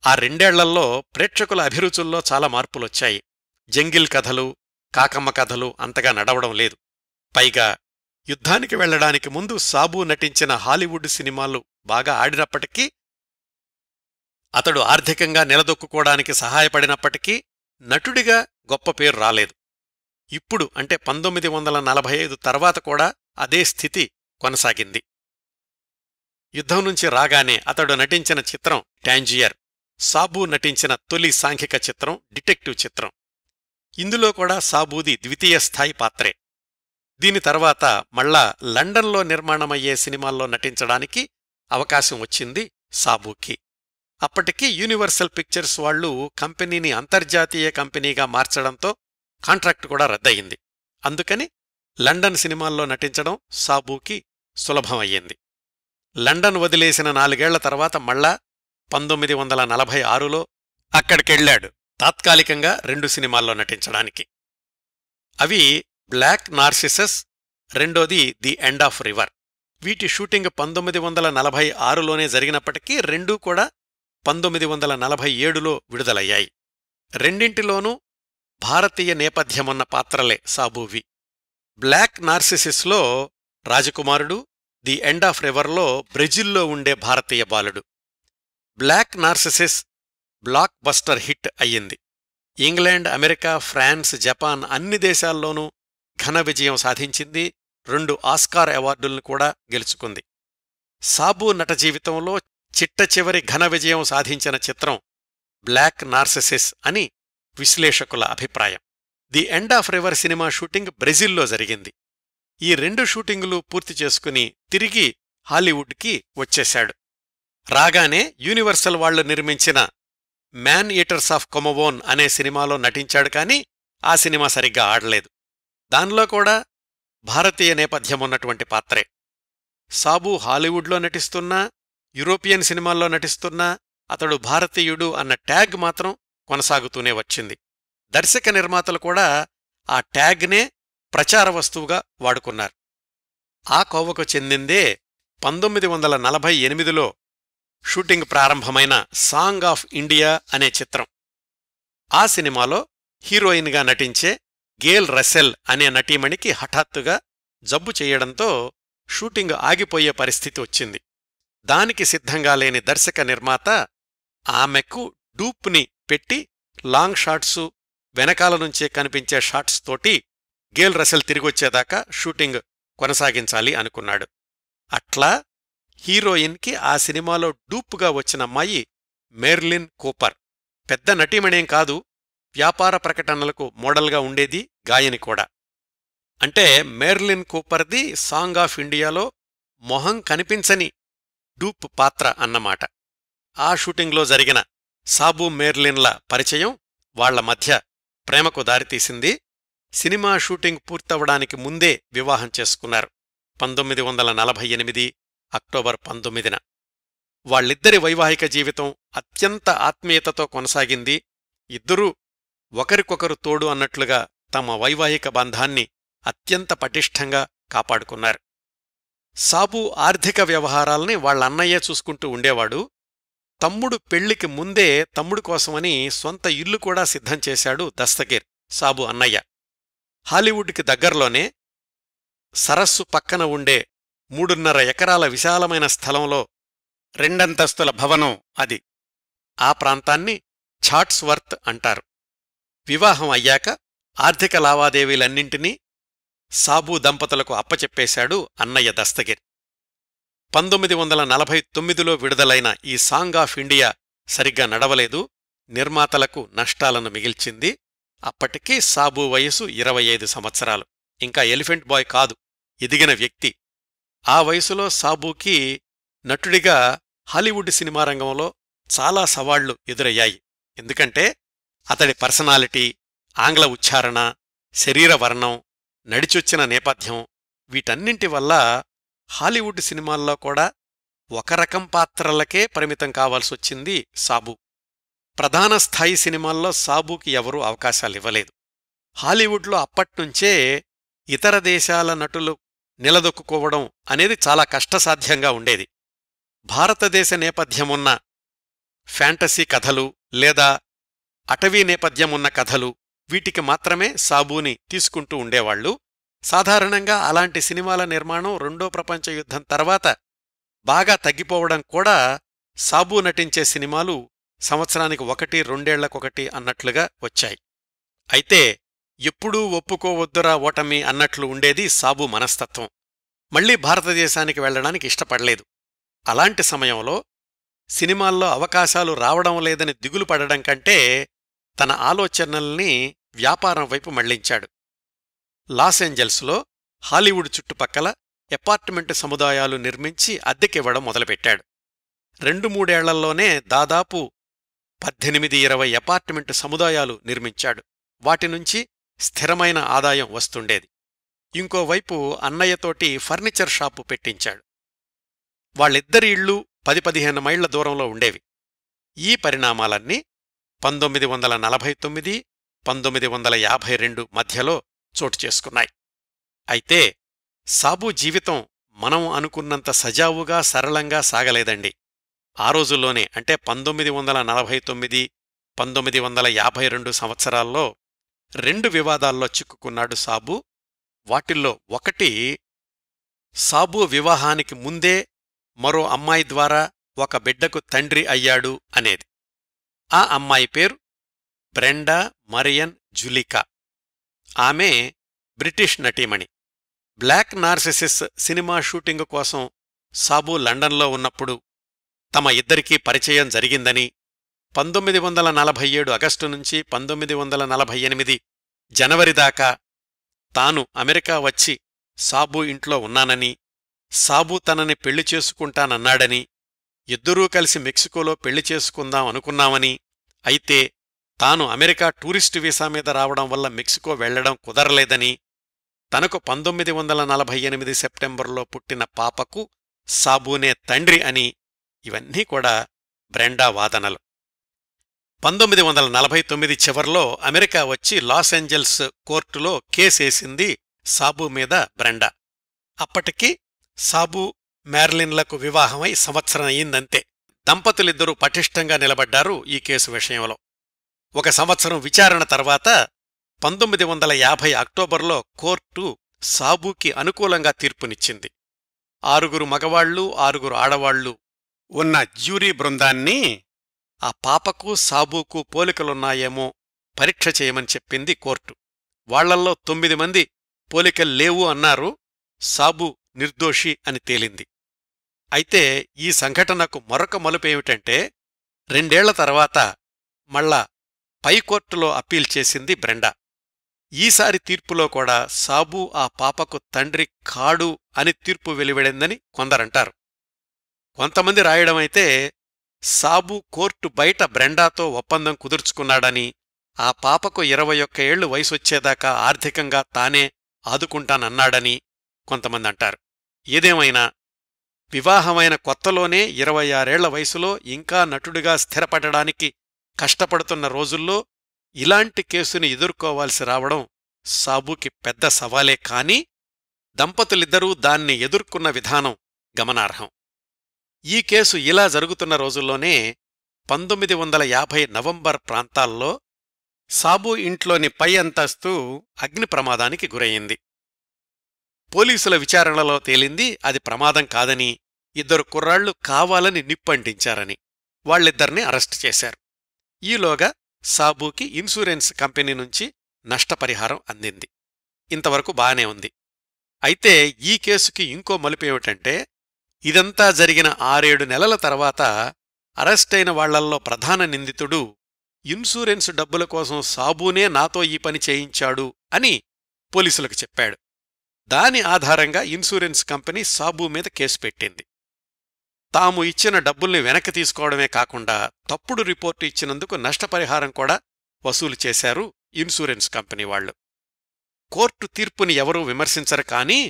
ఆ 2 ఏళ్లలో ప్రేక్షకుల అభిరుచుల్లో చాలా మార్పులొచ్చాయి. జంగిల్ కథలు, కాకమ్మ కథలు అంతగా నడవడం లేదు. పైగా యుద్ధానికి వెళ్లడానికి ముందు సాబు నటించిన హాలీవుడ్ సినిమాలు బాగా ఆడినప్పటికీ, అతడు ఆర్థికంగా నిలదొక్కుకోవడానికి సహాయపడినప్పటికీ నటుడిగా గొప్ప పేరు రాలేదు. ఇప్పుడు అంటే 1945 తర్వాత కూడా అదే స్థితి కొనసాగింది. యుద్ధం నుంచి రాగానే అతడు నటించిన చిత్రం టాంజియర్. సాబు నటించిన తొలి సాంఘిక చిత్రం డిటెక్టివ్ చిత్రం. ఇందులో కూడా సాబూది ద్వితీయ స్థాయి పాత్రే. దీని తర్వాత మళ్ళా లండన్లో నిర్మాణమయ్యే సినిమాల్లో నటించడానికి అవకాశం వచ్చింది సాబూకి. అప్పటికి యూనివర్సల్ పిక్చర్స్ వాళ్లు కంపెనీని అంతర్జాతీయ కంపెనీగా మార్చడంతో కాంట్రాక్టు కూడా రద్దయింది. అందుకని లండన్ సినిమాల్లో నటించడం సాబూకి సులభమయ్యింది. లండన్ వదిలేసిన 4 ఏళ్ల తర్వాత మళ్ళా 1946లో అక్కడికెళ్లాడు తాత్కాలికంగా 2 సినిమాల్లో నటించడానికి. అవి బ్లాక్ నార్సిసస్, రెండోది ది ఎండ్ ఆఫ్ రివర్. వీటి షూటింగ్ 1946లోనే జరిగినప్పటికీ రెండూ కూడా 1947లో విడుదలయ్యాయి. రెండింటిలోనూ భారతీయ నేపథ్యమున్న పాత్రలే సాబూవి. బ్లాక్ నార్సిసిస్లో రాజకుమారుడు, ది ఎండ్ ఆఫ్ రివర్లో బ్రెజిల్లో ఉండే భారతీయ బాలుడు. బ్లాక్ నార్సిసిస్ బ్లాక్ బస్టర్ హిట్ అయ్యింది. ఇంగ్లాండ్, అమెరికా, ఫ్రాన్స్, జపాన్ అన్ని దేశాల్లోనూ ఘన విజయం సాధించింది. 2 ఆస్కార్ అవార్డులను కూడా గెలుచుకుంది. సాబు నట జీవితంలో చిట్ట చివరి ఘన విజయం సాధించిన చిత్రం బ్లాక్ నార్సిసిస్ అని విశ్లేషకుల అభిప్రాయం. The end of river cinema shooting బ్రెజిల్లో జరిగింది. ఈ 2 షూటింగులు పూర్తి చేసుకుని తిరిగి హాలీవుడ్కి వచ్చేశాడు. రాగానే యూనివర్సల్ వాళ్లు నిర్మించిన మ్యాన్ ఈటర్స్ ఆఫ్ కొమవోన్ అనే సినిమాలో నటించాడు. కానీ ఆ సినిమా సరిగ్గా ఆడలేదు. దానిలో కూడా భారతీయ నేపథ్యమున్నటువంటి పాత్రే. సాబు హాలీవుడ్లో నటిస్తున్నా, యూరోపియన్ సినిమాల్లో నటిస్తున్నా అతడు భారతీయుడు అన్న ట్యాగ్ మాత్రం కొనసాగుతూనే వచ్చింది. దర్శక నిర్మాతలు కూడా ఆ ట్యాగ్నే ప్రచార వస్తువుగా వాడుకున్నారు. ఆ కోవకు చెందిందే 1948లో షూటింగ్ ప్రారంభమైన సాంగ్ ఆఫ్ ఇండియా అనే చిత్రం. ఆ సినిమాలో హీరోయిన్గా నటించే గేల్ రసెల్ అనే నటీమణికి హఠాత్తుగా జబ్బు చెయ్యడంతో షూటింగ్ ఆగిపోయే పరిస్థితి వచ్చింది. దానికి సిద్ధంగా లేని దర్శక నిర్మాత ఆమెకు డూప్ని పెట్టి లాంగ్ షాట్సు, వెనకాల నుంచే కనిపించే షాట్స్ తోటి గేల్ రసెల్ తిరిగొచ్చేదాకా షూటింగ్ కొనసాగించాలి అనుకున్నాడు. అట్లా హీరోయిన్కి ఆ సినిమాలో డూప్గా వచ్చిన అమ్మాయి మెర్లిన్ కూపర్. పెద్ద నటీమణేం కాదు, వ్యాపార ప్రకటనలకు మోడల్గా ఉండేది, గాయని కూడా. అంటే మెర్లిన్ కూపర్ది సాంగ్ ఆఫ్ ఇండియాలో మొహం కనిపించని డూప్ పాత్ర అన్నమాట. ఆ షూటింగ్లో జరిగిన సాబు మెర్లిన్ల పరిచయం వాళ్ల మధ్య ప్రేమకు దారితీసింది. సినిమా షూటింగ్ పూర్తవడానికి ముందే వివాహం చేసుకున్నారు 1948 అక్టోబర్ 19న. వాళ్ళిద్దరి వైవాహిక జీవితం అత్యంత ఆత్మీయతతో కొనసాగింది. ఇద్దరూ ఒకరికొకరు తోడు అన్నట్లుగా తమ వైవాహిక బంధాన్ని అత్యంత పటిష్టంగా కాపాడుకున్నారు. సాబు ఆర్థిక వ్యవహారాల్ని వాళ్లన్నయ్యే చూసుకుంటూ ఉండేవాడు. తమ్ముడు పెళ్లికి ముందే తమ్ముడు కోసమని సొంత ఇల్లు కూడా సిద్ధం చేశాడు దస్తగీర్, సాబు అన్నయ్య. హాలీవుడ్కి దగ్గర్లోనే సరస్సు పక్కన ఉండే 3.5 ఎకరాల విశాలమైన స్థలంలో 2 అంతస్తుల భవనం అది. ఆ ప్రాంతాన్ని ఛాట్స్వర్త్ అంటారు. వివాహం అయ్యాక ఆర్థిక లావాదేవీలన్నింటినీ సాబు దంపతులకు అప్పచెప్పేశాడు అన్నయ్య దస్తగిర్. 1949లో విడుదలైన ఈ సాంగ్ ఆఫ్ ఇండియా సరిగ్గా నడవలేదు, నిర్మాతలకు నష్టాలను మిగిల్చింది. అప్పటికీ సాబు వయసు 25 సంవత్సరాలు. ఇంకా ఎలిఫెంట్ బాయ్ కాదు, ఎదిగిన వ్యక్తి. ఆ వయసులో సాబూకి నటుడిగా హాలీవుడ్ సినిమా రంగంలో చాలా సవాళ్లు ఎదురయ్యాయి. ఎందుకంటే అతడి పర్సనాలిటీ, ఆంగ్ల ఉచ్చారణ, శరీర వర్ణం, నడిచొచ్చిన నేపథ్యం వీటన్నింటి వల్ల హాలీవుడ్ సినిమాల్లో కూడా ఒక రకం పాత్రలకే పరిమితం కావాల్సొచ్చింది సాబు. ప్రధాన స్థాయి సినిమాల్లో సాబుకి ఎవరూ అవకాశాలివ్వలేదు. హాలీవుడ్లో అప్పట్నుంచే ఇతర దేశాల నటులు నిలదొక్కుకోవడం అనేది చాలా కష్టసాధ్యంగా ఉండేది. భారతదేశ నేపథ్యమున్న ఫ్యాంటసీ కథలు లేదా అటవీ నేపథ్యమున్న కథలు వీటికి మాత్రమే సాబూని తీసుకుంటూ ఉండేవాళ్లు. సాధారణంగా అలాంటి సినిమాల నిర్మాణం రెండో ప్రపంచ యుద్ధం తర్వాత బాగా తగ్గిపోవడం కూడా సాబూ నటించే సినిమాలు సంవత్సరానికి 1-2 అన్నట్లుగా వచ్చాయి. అయితే ఎప్పుడూ ఒప్పుకోవద్దురా ఓటమి అన్నట్లు ఉండేది సాబు మనస్తత్వం. మళ్లీ భారతదేశానికి వెళ్లడానికి ఇష్టపడలేదు. అలాంటి సమయంలో సినిమాల్లో అవకాశాలు రావడం లేదని దిగులు పడడం కంటే తన ఆలోచనల్ని వ్యాపారం వైపు మళ్లించాడు. లాసెంజల్స్లో హాలీవుడ్ చుట్టుపక్కల అపార్ట్మెంటు సముదాయాలు నిర్మించి అద్దెకివ్వడం మొదలుపెట్టాడు. 2-3 ఏళ్లలోనే దాదాపు 18-20 అపార్ట్మెంటు సముదాయాలు నిర్మించాడు. వాటినుంచి స్థిరమైన ఆదాయం వస్తుండేది. ఇంకోవైపు అన్నయ్యతోటి ఫర్నిచర్ షాపు పెట్టించాడు. వాళ్ళిద్దరి ఇళ్ళు 10-15 మైళ్ల దూరంలో ఉండేవి. ఈ పరిణామాలన్నీ 1949, 1952 మధ్యలో చోటు చేసుకున్నాయి. అయితే సాబు జీవితం మనం అనుకున్నంత సజావుగా సరళంగా సాగలేదండి. ఆ రోజుల్లోనే అంటే 1949, 1952 సంవత్సరాల్లో 2 వివాదాల్లో చిక్కుకున్నాడు సాబు. వాటిల్లో ఒకటి సాబు వివాహానికి ముందే మరో అమ్మాయి ద్వారా ఒక బిడ్డకు తండ్రి అయ్యాడు అనేది. ఆ అమ్మాయి పేరు బ్రెండా మరియన్ జులికా. ఆమె బ్రిటిష్ నటీమణి. బ్లాక్ నార్సిసిస్ సినిమా షూటింగు కోసం సాబు లండన్లో ఉన్నప్పుడు తమ ఇద్దరికీ పరిచయం జరిగిందని, 1947 ఆగస్టు నుంచి 1948 జనవరి దాకా తాను అమెరికా వచ్చి సాబు ఇంట్లో ఉన్నానని, సాబు తనని పెళ్లి చేసుకుంటానన్నాడని, ఇద్దరూ కలిసి మెక్సికోలో పెళ్లి చేసుకుందాం అనుకున్నామని, అయితే తాను అమెరికా టూరిస్టు వీసా మీద రావడం వల్ల మెక్సికో వెళ్లడం కుదరలేదని, తనకు 1948 సెప్టెంబర్లో పుట్టిన పాపకు సాబూనే తండ్రి అని, ఇవన్నీ కూడా బ్రెండా వాదనలు. 1949 చివర్లో అమెరికా వచ్చి లాసెంజల్స్ కోర్టులో కేసేసింది సాబు మీద బ్రెండా. అప్పటికి సాబు మ్యార్లిన్లకు వివాహమై సంవత్సరం అయిందంతే. దంపతులిద్దరూ పటిష్టంగా నిలబడ్డారు ఈ కేసు విషయంలో. 1 సంవత్సరం విచారణ తర్వాత 1950 అక్టోబర్లో కోర్టు సాబూకి అనుకూలంగా తీర్పునిచ్చింది. 6 మగవాళ్లు 6 ఆడవాళ్లు ఉన్న జ్యూరీ బృందాన్ని ఆ పాపకు సాబూకు పోలికలున్నాయేమో పరీక్ష చేయమని చెప్పింది కోర్టు. వాళ్లల్లో 9 మంది పోలికల్లేవు అన్నారు. సాబు నిర్దోషి అని తేలింది. అయితే ఈ సంఘటనకు మరొక మలుపేమిటంటే 2 ఏళ్ల తర్వాత మళ్ళా పైకోర్టులో అప్పీల్ చేసింది బ్రెండా. ఈసారి తీర్పులో కూడా సాబు ఆ పాపకు తండ్రి కాడు అని తీర్పు వెలువడిందని కొందరంటారు. కొంతమంది రాయడమైతే సాబు కోర్టు బయట బ్రెండాతో ఒప్పందం కుదుర్చుకున్నాడని, ఆ పాపకు 21 ఏళ్లు వయసొచ్చేదాకా ఆర్థికంగా తానే ఆదుకుంటానన్నాడని కొంతమంది అంటారు. ఏదేమైనా వివాహమైన కొత్తలోనే 26 ఏళ్ల వయసులో ఇంకా నటుడిగా స్థిరపడడానికి కష్టపడుతున్న రోజుల్లో ఇలాంటి కేసుని ఎదుర్కోవాల్సి రావడం సాబుకి పెద్ద సవాలే. కాని దంపతులిద్దరూ దాన్ని ఎదుర్కొన్న విధానం గమనార్హం. ఈ కేసు ఇలా జరుగుతున్న రోజుల్లోనే 1950 నవంబర్ ప్రాంతాల్లో సాబు ఇంట్లోని పై అంతస్తు అగ్ని ప్రమాదానికి గురయింది. పోలీసుల విచారణలో తేలింది అది ప్రమాదం కాదని, 2 కుర్రాళ్లు కావాలని నిప్పంటించారని. వాళ్ళిద్దరినీ అరెస్టు చేశారు. ఈలోగా సాబూకి ఇన్సూరెన్స్ కంపెనీ నుంచి నష్టపరిహారం అందింది. ఇంతవరకు బానే ఉంది. అయితే ఈ కేసుకి ఇంకో మలుపేమిటంటే, ఇదంతా జరిగిన 6-7 నెలల తర్వాత అరెస్టైన వాళ్లల్లో ప్రధాన నిందితుడు ఇన్సూరెన్స్ డబ్బుల కోసం సాబూనే నాతో ఈ పని చేయించాడు అని పోలీసులకు చెప్పాడు. దాని ఆధారంగా ఇన్సూరెన్స్ కంపెనీ సాబూ మీద కేసు పెట్టింది. తాము ఇచ్చిన డబ్బుల్ని వెనక్కి తీసుకోవడమే కాకుండా తప్పుడు రిపోర్టు ఇచ్చినందుకు నష్టపరిహారం కూడా వసూలు చేశారు ఇన్సూరెన్స్ కంపెనీ వాళ్లు. కోర్టు తీర్పుని ఎవరూ విమర్శించరు, కానీ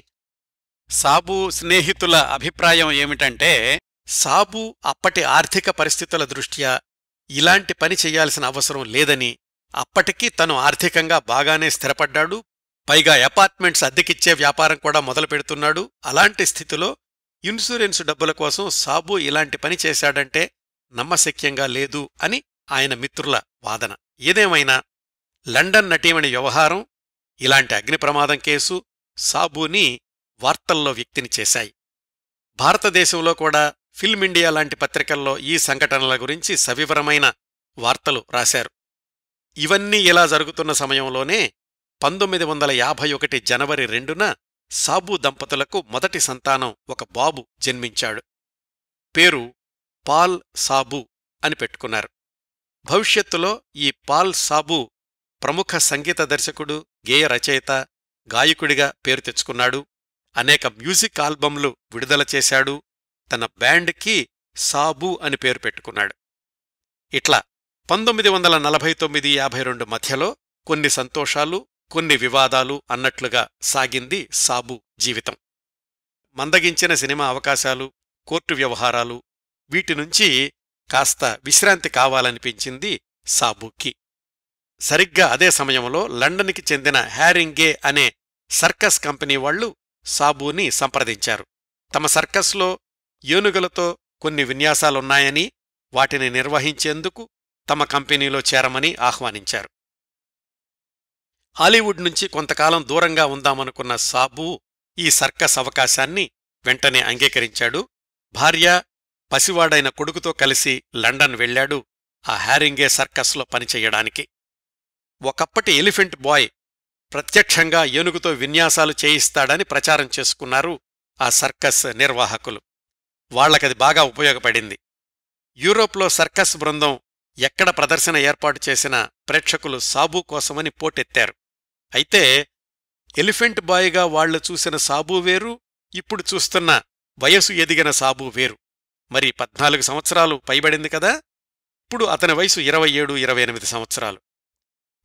సాబు స్నేహితుల అభిప్రాయం ఏమిటంటే, సాబు అప్పటి ఆర్థిక పరిస్థితుల దృష్ట్యా ఇలాంటి పని చెయ్యాల్సిన అవసరం లేదని, అప్పటికీ తను ఆర్థికంగా బాగానే స్థిరపడ్డాడు, పైగా అపార్ట్మెంట్స్ అద్దెకిచ్చే వ్యాపారం కూడా మొదలుపెడుతున్నాడు. అలాంటి స్థితిలో ఇన్సూరెన్స్ డబ్బుల కోసం సాబు ఇలాంటి పని చేశాడంటే నమ్మశక్యంగా లేదు అని ఆయన మిత్రుల వాదన. ఏదేమైనా లండన్ నటీమణి వ్యవహారం, ఇలాంటి అగ్నిప్రమాదం కేసు సాబుని వార్తల్లో వ్యక్తిని చేశాయి. భారతదేశంలో కూడా ఫిల్మ్ ఇండియా లాంటి పత్రికల్లో ఈ సంఘటనల గురించి సవివరమైన వార్తలు రాశారు. ఇవన్నీ ఇలా జరుగుతున్న సమయంలోనే 1951 జనవరి 2న సాబు దంపతులకు మొదటి సంతానం ఒక బాబు జన్మించాడు. పేరు పాల్ సాబు అని పెట్టుకున్నారు. భవిష్యత్తులో ఈ పాల్ సాబు ప్రముఖ సంగీత దర్శకుడు, గేయ రచయిత, గాయకుడిగా పేరు తెచ్చుకున్నాడు. అనేక మ్యూజిక్ ఆల్బమ్లు విడుదల చేశాడు. తన బ్యాండ్కి సాబు అని పేరు పెట్టుకున్నాడు. ఇట్లా 1949-52 మధ్యలో కొన్ని సంతోషాలు, కొన్ని వివాదాలు అన్నట్లుగా సాగింది సాబు జీవితం. మందగించిన సినిమా అవకాశాలు, కోర్టు వ్యవహారాలు, వీటినుంచి కాస్త విశ్రాంతి కావాలనిపించింది సాబుకి. సరిగ్గా అదే సమయంలో లండన్కి చెందిన హ్యారింగే అనే సర్కస్ కంపెనీ వాళ్లు సాబుని సంప్రదించారు. తమ సర్కస్లో ఏనుగులతో కొన్ని విన్యాసాలున్నాయని, వాటిని నిర్వహించేందుకు తమ కంపెనీలో చేరమని ఆహ్వానించారు. హాలీవుడ్ నుంచి కొంతకాలం దూరంగా ఉందామనుకున్న సాబు ఈ సర్కస్ అవకాశాన్ని వెంటనే అంగీకరించాడు. భార్య, పసివాడైన కొడుకుతో కలిసి లండన్ వెళ్లాడు ఆ హ్యారింగే సర్కస్లో పనిచెయ్యడానికి. ఒకప్పటి ఎలిఫెంట్ బాయ్ ప్రత్యక్షంగా ఏనుగుతో విన్యాసాలు చేయిస్తాడని ప్రచారం చేసుకున్నారు ఆ సర్కస్ నిర్వాహకులు. వాళ్లకది బాగా ఉపయోగపడింది. యూరోప్లో సర్కస్ బృందం ఎక్కడ ప్రదర్శన ఏర్పాటు చేసినా ప్రేక్షకులు సాబు కోసమని పోటెత్తారు. అయితే ఎలిఫెంట్ బాయ్గా వాళ్లు చూసిన సాబు వేరు, ఇప్పుడు చూస్తున్న వయసు ఎదిగిన సాబు వేరు. మరి 14 సంవత్సరాలు పైబడింది కదా. ఇప్పుడు అతని వయసు 27-28 సంవత్సరాలు.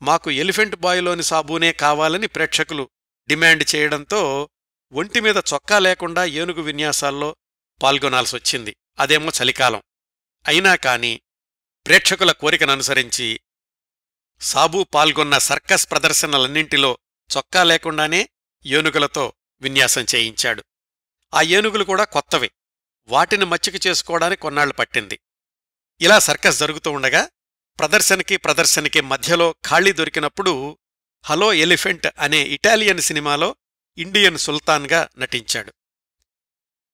మాకు ఎలిఫెంట్ బాయ్లోని సాబూనే కావాలని ప్రేక్షకులు డిమాండ్ చేయడంతో ఒంటిమీద చొక్కా లేకుండా ఏనుగు విన్యాసాల్లో పాల్గొనాల్సొచ్చింది. అదేమో చలికాలం. అయినా కాని ప్రేక్షకుల కోరికననుసరించి సాబు పాల్గొన్న సర్కస్ ప్రదర్శనలన్నింటిలో చొక్కా లేకుండానే ఏనుగులతో విన్యాసం చేయించాడు. ఆ ఏనుగులు కూడా కొత్తవే. వాటిని మచ్చిక చేసుకోవడానికి కొన్నాళ్లు పట్టింది. ఇలా సర్కస్ జరుగుతూ ఉండగా ప్రదర్శనకి మధ్యలో ఖాళీ దొరికినప్పుడు హలో ఎలిఫెంట్ అనే ఇటాలియన్ సినిమాలో ఇండియన్ సుల్తాన్గా నటించాడు.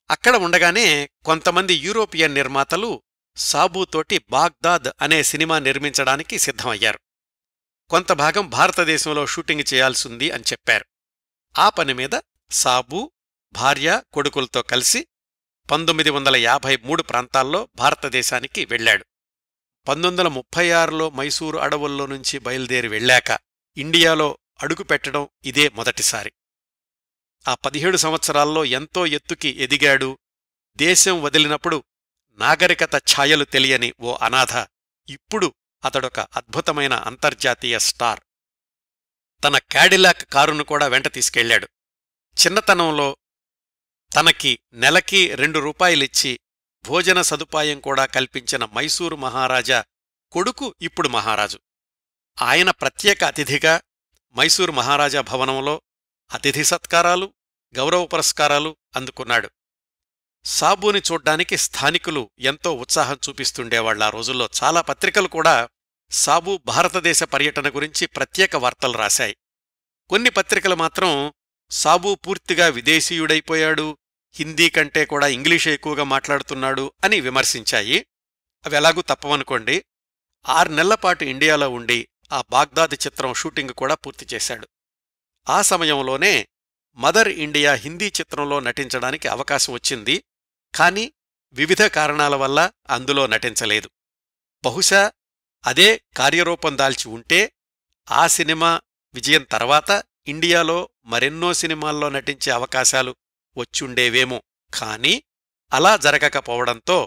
అక్కడ ఉండగానే కొంతమంది యూరోపియన్ నిర్మాతలు సాబుతోటి బాగ్దాద్ అనే సినిమా నిర్మించడానికి సిద్ధమయ్యారు. కొంత భాగం భారతదేశంలో షూటింగ్ చేయాల్సింది అని చెప్పారు. ఆ పనిమీద సాబు భార్య, కొడుకులతో కలిసి 1953 ప్రాంతాల్లో భారతదేశానికి వెళ్లాడు. 1936లో మైసూరు అడవుల్లో నుంచి బయలుదేరి వెళ్లాక ఇండియాలో అడుగుపెట్టడం ఇదే మొదటిసారి. ఆ 17 సంవత్సరాల్లో ఎంతో ఎత్తుకి ఎదిగాడు. దేశం వదిలినప్పుడు నాగరికత ఛాయలు తెలియని ఓ అనాథ. ఇప్పుడు అతడొక అద్భుతమైన అంతర్జాతీయ స్టార్. తన క్యాడిలాక్ కారును కూడా వెంట తీసుకెళ్లాడు. చిన్నతనంలో తనకి నెలకి 2 రూపాయలిచ్చి భోజన సదుపాయం కూడా కల్పించిన మైసూరు మహారాజా కొడుకు ఇప్పుడు మహారాజు. ఆయన ప్రత్యేక అతిథిగా మైసూరు మహారాజా భవనంలో అతిథి సత్కారాలు, గౌరవ పురస్కారాలు అందుకున్నాడు. సాబుని చూడ్డానికి స్థానికులు ఎంతో ఉత్సాహం చూపిస్తుండేవాళ్ల. ఆ రోజుల్లో చాలా పత్రికలు కూడా సాబు భారతదేశ పర్యటన గురించి ప్రత్యేక వార్తలు రాశాయి. కొన్ని పత్రికలు మాత్రం సాబు పూర్తిగా విదేశీయుడైపోయాడు, హిందీ కంటే కూడా ఇంగ్లీషే ఎక్కువగా మాట్లాడుతున్నాడు అని విమర్శించాయి. అవి ఎలాగూ తప్పవనుకోండి. 6 నెలలపాటు ఇండియాలో ఉండి ఆ బాగ్దాద్ చిత్రం షూటింగ్ కూడా పూర్తి చేశాడు. ఆ సమయంలోనే మదర్ ఇండియా హిందీ చిత్రంలో నటించడానికి అవకాశం వచ్చింది. కాని వివిధ కారణాల వల్ల అందులో నటించలేదు. బహుశా అదే కార్యరూపం దాల్చి ఉంటే ఆ సినిమా విజయం తర్వాత ఇండియాలో మరెన్నో సినిమాల్లో నటించే అవకాశాలు వచ్చుండేవేమో. కాని అలా జరగకపోవడంతో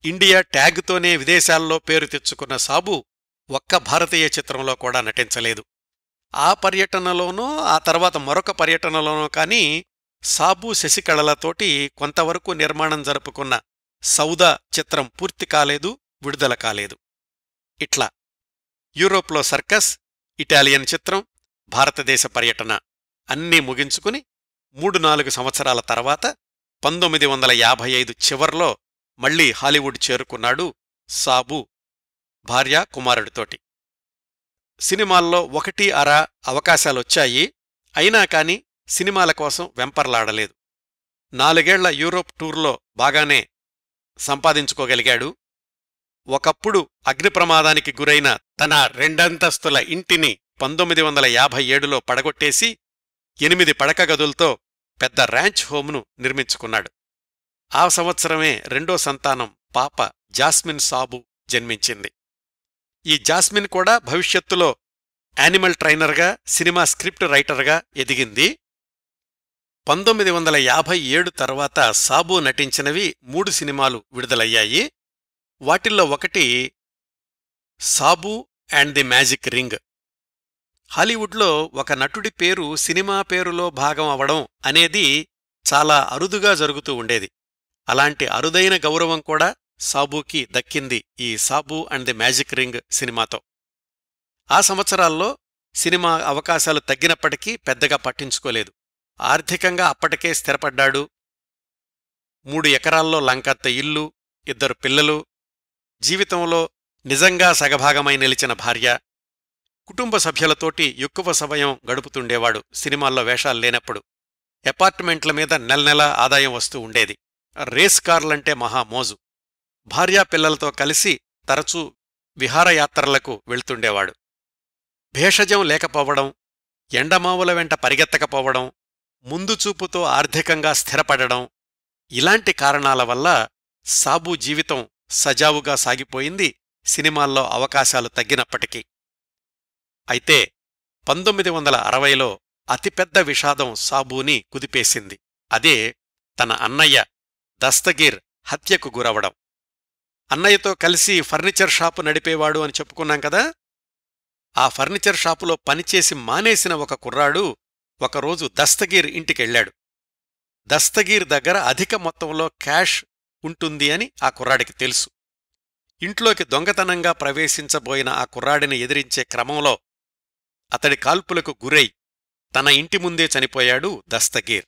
ఇండియా ట్యాగ్తోనే విదేశాల్లో పేరు తెచ్చుకున్న సాబు ఒక్క భారతీయ చిత్రంలో కూడా నటించలేదు. ఆ పర్యటనలోనో ఆ తర్వాత మరొక పర్యటనలోనో కాని సాబు శశికళలతోటి కొంతవరకు నిర్మాణం జరుపుకున్న సౌదా చిత్రం పూర్తి కాలేదు, విడుదల కాలేదు. ఇట్లా యూరోప్లో సర్కస్, ఇటాలియన్ చిత్రం, భారతదేశ పర్యటన అన్నీ ముగించుకుని 3-4 సంవత్సరాల తర్వాత 1955 చివర్లో మళ్లీ హాలీవుడ్ చేరుకున్నాడు సాబు భార్యా కుమారుడితోటి. సినిమాల్లో 1-2 అవకాశాలొచ్చాయి. అయినా కాని సినిమాల కోసం వెంపర్లాడలేదు. 4 ఏళ్ల యూరోప్ టూర్లో బాగానే సంపాదించుకోగలిగాడు. ఒకప్పుడు అగ్నిప్రమాదానికి గురైన తన 2 అంతస్తుల ఇంటిని 1957లో పడగొట్టేసి 8 పడక గదులతో పెద్ద ర్యాంచ్ హోమ్ను నిర్మించుకున్నాడు. ఆ సంవత్సరమే రెండో సంతానం పాప జాస్మిన్ సాబు జన్మించింది. ఈ జాస్మిన్ కూడా భవిష్యత్తులో యానిమల్ ట్రైనర్గా, సినిమా స్క్రిప్ట్ రైటర్గా ఎదిగింది. 1957 తర్వాత సాబు నటించినవి 3 సినిమాలు విడుదలయ్యాయి. వాటిల్లో ఒకటి Sabu and the magic ring. హాలీవుడ్లో ఒక నటుడి పేరు సినిమా పేరులో భాగం అవడం అనేది చాలా అరుదుగా జరుగుతూ ఉండేది. అలాంటి అరుదైన గౌరవం కూడా సాబూకి దక్కింది ఈ Sabu and the magic ring సినిమాతో. ఆ సంవత్సరాల్లో సినిమా అవకాశాలు తగ్గినప్పటికీ పెద్దగా పట్టించుకోలేదు. ఆర్థికంగా అప్పటికే స్థిరపడ్డాడు. 3 ఎకరాల్లో లంకంత ఇల్లు, 2 పిల్లలు, జీవితంలో నిజంగా సగభాగమై నిలిచిన భార్య, కుటుంబ సభ్యులతోటి ఎక్కువ సమయం గడుపుతుండేవాడు. సినిమాల్లో వేషాలు లేనప్పుడు అపార్ట్మెంట్ల మీద నెలనెలా ఆదాయం వస్తూ ఉండేది. రేస్ కార్లంటే మహామోజు. భార్యా పిల్లలతో కలిసి తరచూ విహారయాత్రలకు వెళ్తుండేవాడు. భేషజం లేకపోవడం, ఎండమావుల వెంట పరిగెత్తకపోవడం, ముందుచూపుతో ఆర్థికంగా స్థిరపడడం, ఇలాంటి కారణాల వల్ల సాబు జీవితం సజావుగా సాగిపోయింది సినిమాల్లో అవకాశాలు తగ్గినప్పటికీ. అయితే 1960లో అతిపెద్ద విషాదం సాబూని కుదిపేసింది. అదే తన అన్నయ్య దస్తగీర్ హత్యకు గురవడం. అన్నయ్యతో కలిసి ఫర్నిచర్ షాపు నడిపేవాడు అని చెప్పుకున్నాం కదా. ఆ ఫర్నిచర్ షాపులో పనిచేసి మానేసిన ఒక కుర్రాడు ఒకరోజు దస్తగీర్ ఇంటికెళ్లాడు. దస్తగీర్ దగ్గర అధిక మొత్తంలో క్యాష్ ఉంటుంది అని ఆ కుర్రాడికి తెలుసు. ఇంట్లోకి దొంగతనంగా ప్రవేశించబోయిన ఆ కుర్రాడిని ఎదిరించే క్రమంలో అతడి కాల్పులకు గురై తన ఇంటి ముందే చనిపోయాడు దస్తగీర్.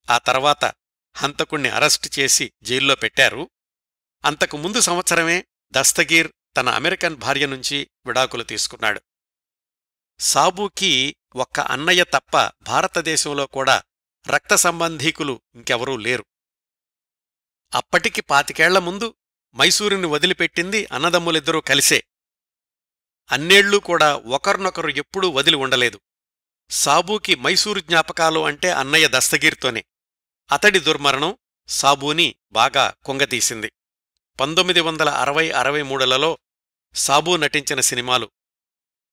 ఆ తర్వాత హంతకుణ్ణి అరెస్టు చేసి జైల్లో పెట్టారు. అంతకు ముందు సంవత్సరమే దస్తగీర్ తన అమెరికన్ భార్య నుంచి విడాకులు తీసుకున్నాడు. సాబూకి ఒక్క అన్నయ్య తప్ప భారతదేశంలో కూడా రక్త సంబంధీకులు ఇంకెవరూ లేరు. అప్పటికి 25 ఏళ్ల ముందు మైసూరుని వదిలిపెట్టింది అన్నదమ్ములిద్దరూ కలిసే. అన్నేళ్లూ కూడా ఒకరినొకరు ఎప్పుడూ వదిలి ఉండలేదు. సాబూకి మైసూరు జ్ఞాపకాలు అంటే అన్నయ్య దస్తగీర్తోనే. అతడి దుర్మరణం సాబూని బాగా కుంగతీసింది. 1960-63లలో సాబూ నటించిన సినిమాలు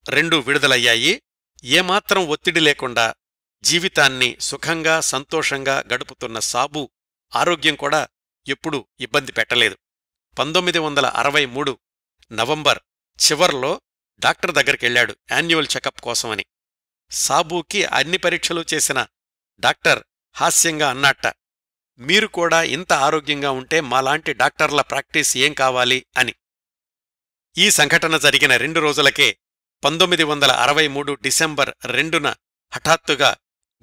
2 విడుదలయ్యాయి. ఏమాత్రం ఒత్తిడి లేకుండా జీవితాన్ని సుఖంగా సంతోషంగా గడుపుతున్న సాబూ ఆరోగ్యం కూడా ఎప్పుడూ ఇబ్బంది పెట్టలేదు. 1963 నవంబర్ చివర్లో డాక్టర్ దగ్గరికెళ్లాడు యాన్యువల్ చెకప్ కోసమని. సాబూకి అన్ని పరీక్షలు చేసిన డాక్టర్ హాస్యంగా అన్నట్ట, మీరు కూడా ఇంత ఆరోగ్యంగా ఉంటే మాలాంటి డాక్టర్ల ప్రాక్టీస్ ఏం కావాలి అని. ఈ సంఘటన జరిగిన 2 రోజులకే 1963 డిసెంబర్ 2న హఠాత్తుగా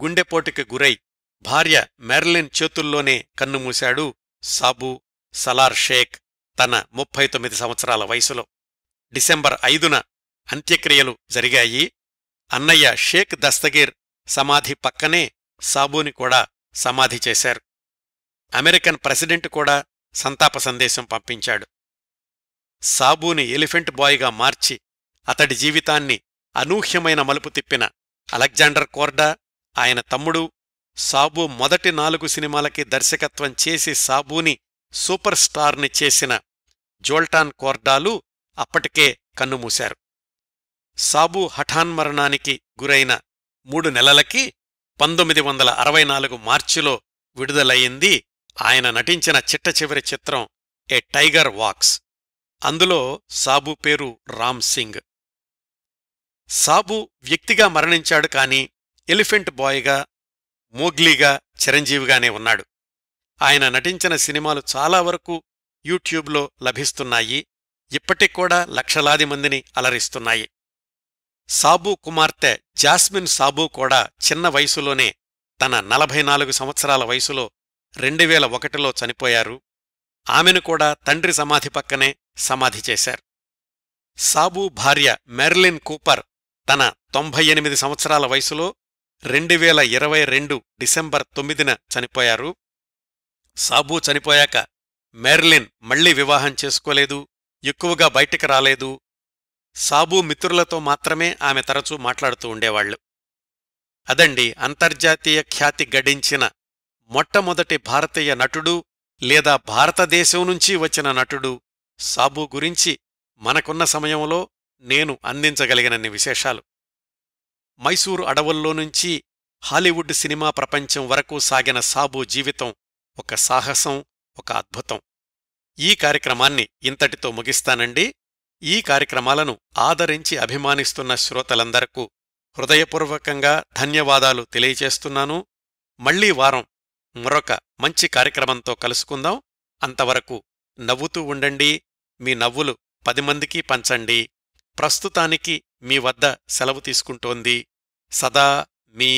గుండెపోటుకి గురై భార్య మెర్లిన్ చేతుల్లోనే కన్నుమూశాడు సాబూ సలార్ షేక్ తన 39 సంవత్సరాల వయసులో. డిసెంబర్ 5న అంత్యక్రియలు జరిగాయి. అన్నయ్య షేక్ దస్తగీర్ సమాధి పక్కనే సాబూని కూడా సమాధి చేశారు. అమెరికన్ ప్రెసిడెంట్ కూడా సంతాప సందేశం పంపించాడు. సాబూని ఎలిఫెంట్ బాయ్గా మార్చి అతడి జీవితాన్ని అనూహ్యమైన మలుపు తిప్పిన అలెగ్జాండర్ కోర్డా, ఆయన తమ్ముడు, సాబూ మొదటి 4 సినిమాలకి దర్శకత్వం చేసి సాబూని సూపర్ స్టార్ని చేసిన జోల్టాన్ కోర్డాలు అప్పటికే కన్నుమూశారు. సాబూ హఠాన్మరణానికి గురైన 3 నెలలకి 1964 మార్చిలో విడుదలయ్యింది ఆయన నటించిన చిట్ట చివరి చిత్రం ఏ టైగర్ వాక్స్. అందులో సాబు పేరు రామ్ సింగ్. సాబు వ్యక్తిగా మరణించాడు కాని ఎలిఫెంట్ బాయ్గా, మోగ్లీగా చిరంజీవిగానే ఉన్నాడు. ఆయన నటించిన సినిమాలు చాలా వరకు యూట్యూబ్లో లభిస్తున్నాయి. ఇప్పటికూడా లక్షలాది మందిని అలరిస్తున్నాయి. సాబు కుమార్తె జాస్మిన్ సాబు కూడా చిన్న వయసులోనే, తన 44 సంవత్సరాల వయసులో 2001లో చనిపోయారు. ఆమెను కూడా తండ్రి సమాధి పక్కనే సమాధి చేశారు. సాబు భార్య మెర్లిన్ కూపర్ తన 98 సంవత్సరాల వయసులో 2022 డిసెంబర్ 9న చనిపోయారు. సాబు చనిపోయాక మెర్లిన్ మళ్లీ వివాహం చేసుకోలేదు, ఎక్కువగా బయటికి రాలేదు. సాబు మిత్రులతో మాత్రమే ఆమె తరచూ మాట్లాడుతూ ఉండేవాళ్లు. అదండి అంతర్జాతీయ ఖ్యాతి గడించిన మొట్టమొదటి భారతీయ నటుడు లేదా భారతదేశం నుంచి వచ్చిన నటుడు సాబు గురించి మనకున్న సమయంలో నేను అందించగలిగినన్ని విశేషాలు. మైసూరు అడవుల్లో నుంచి హాలీవుడ్ సినిమా ప్రపంచం వరకు సాగిన సాబు జీవితం ఒక సాహసం, ఒక అద్భుతం. ఈ కార్యక్రమాన్ని ఇంతటితో ముగిస్తానండి. ఈ కార్యక్రమాలను ఆదరించి అభిమానిస్తున్న శ్రోతలందరకు హృదయపూర్వకంగా ధన్యవాదాలు తెలియచేస్తున్నాను. మళ్లీ వారం మరొక మంచి కార్యక్రమంతో కలుసుకుందాం. అంతవరకు నవ్వుతూ ఉండండి. మీ నవ్వులు 10 మందికి పంచండి. ప్రస్తుతానికి మీ వద్ద సెలవు తీసుకుంటోంది సదా మీ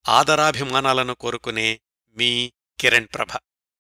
ఆదరాభిమానాలను కోరుకునే మీ కిరణ్ ప్రభ.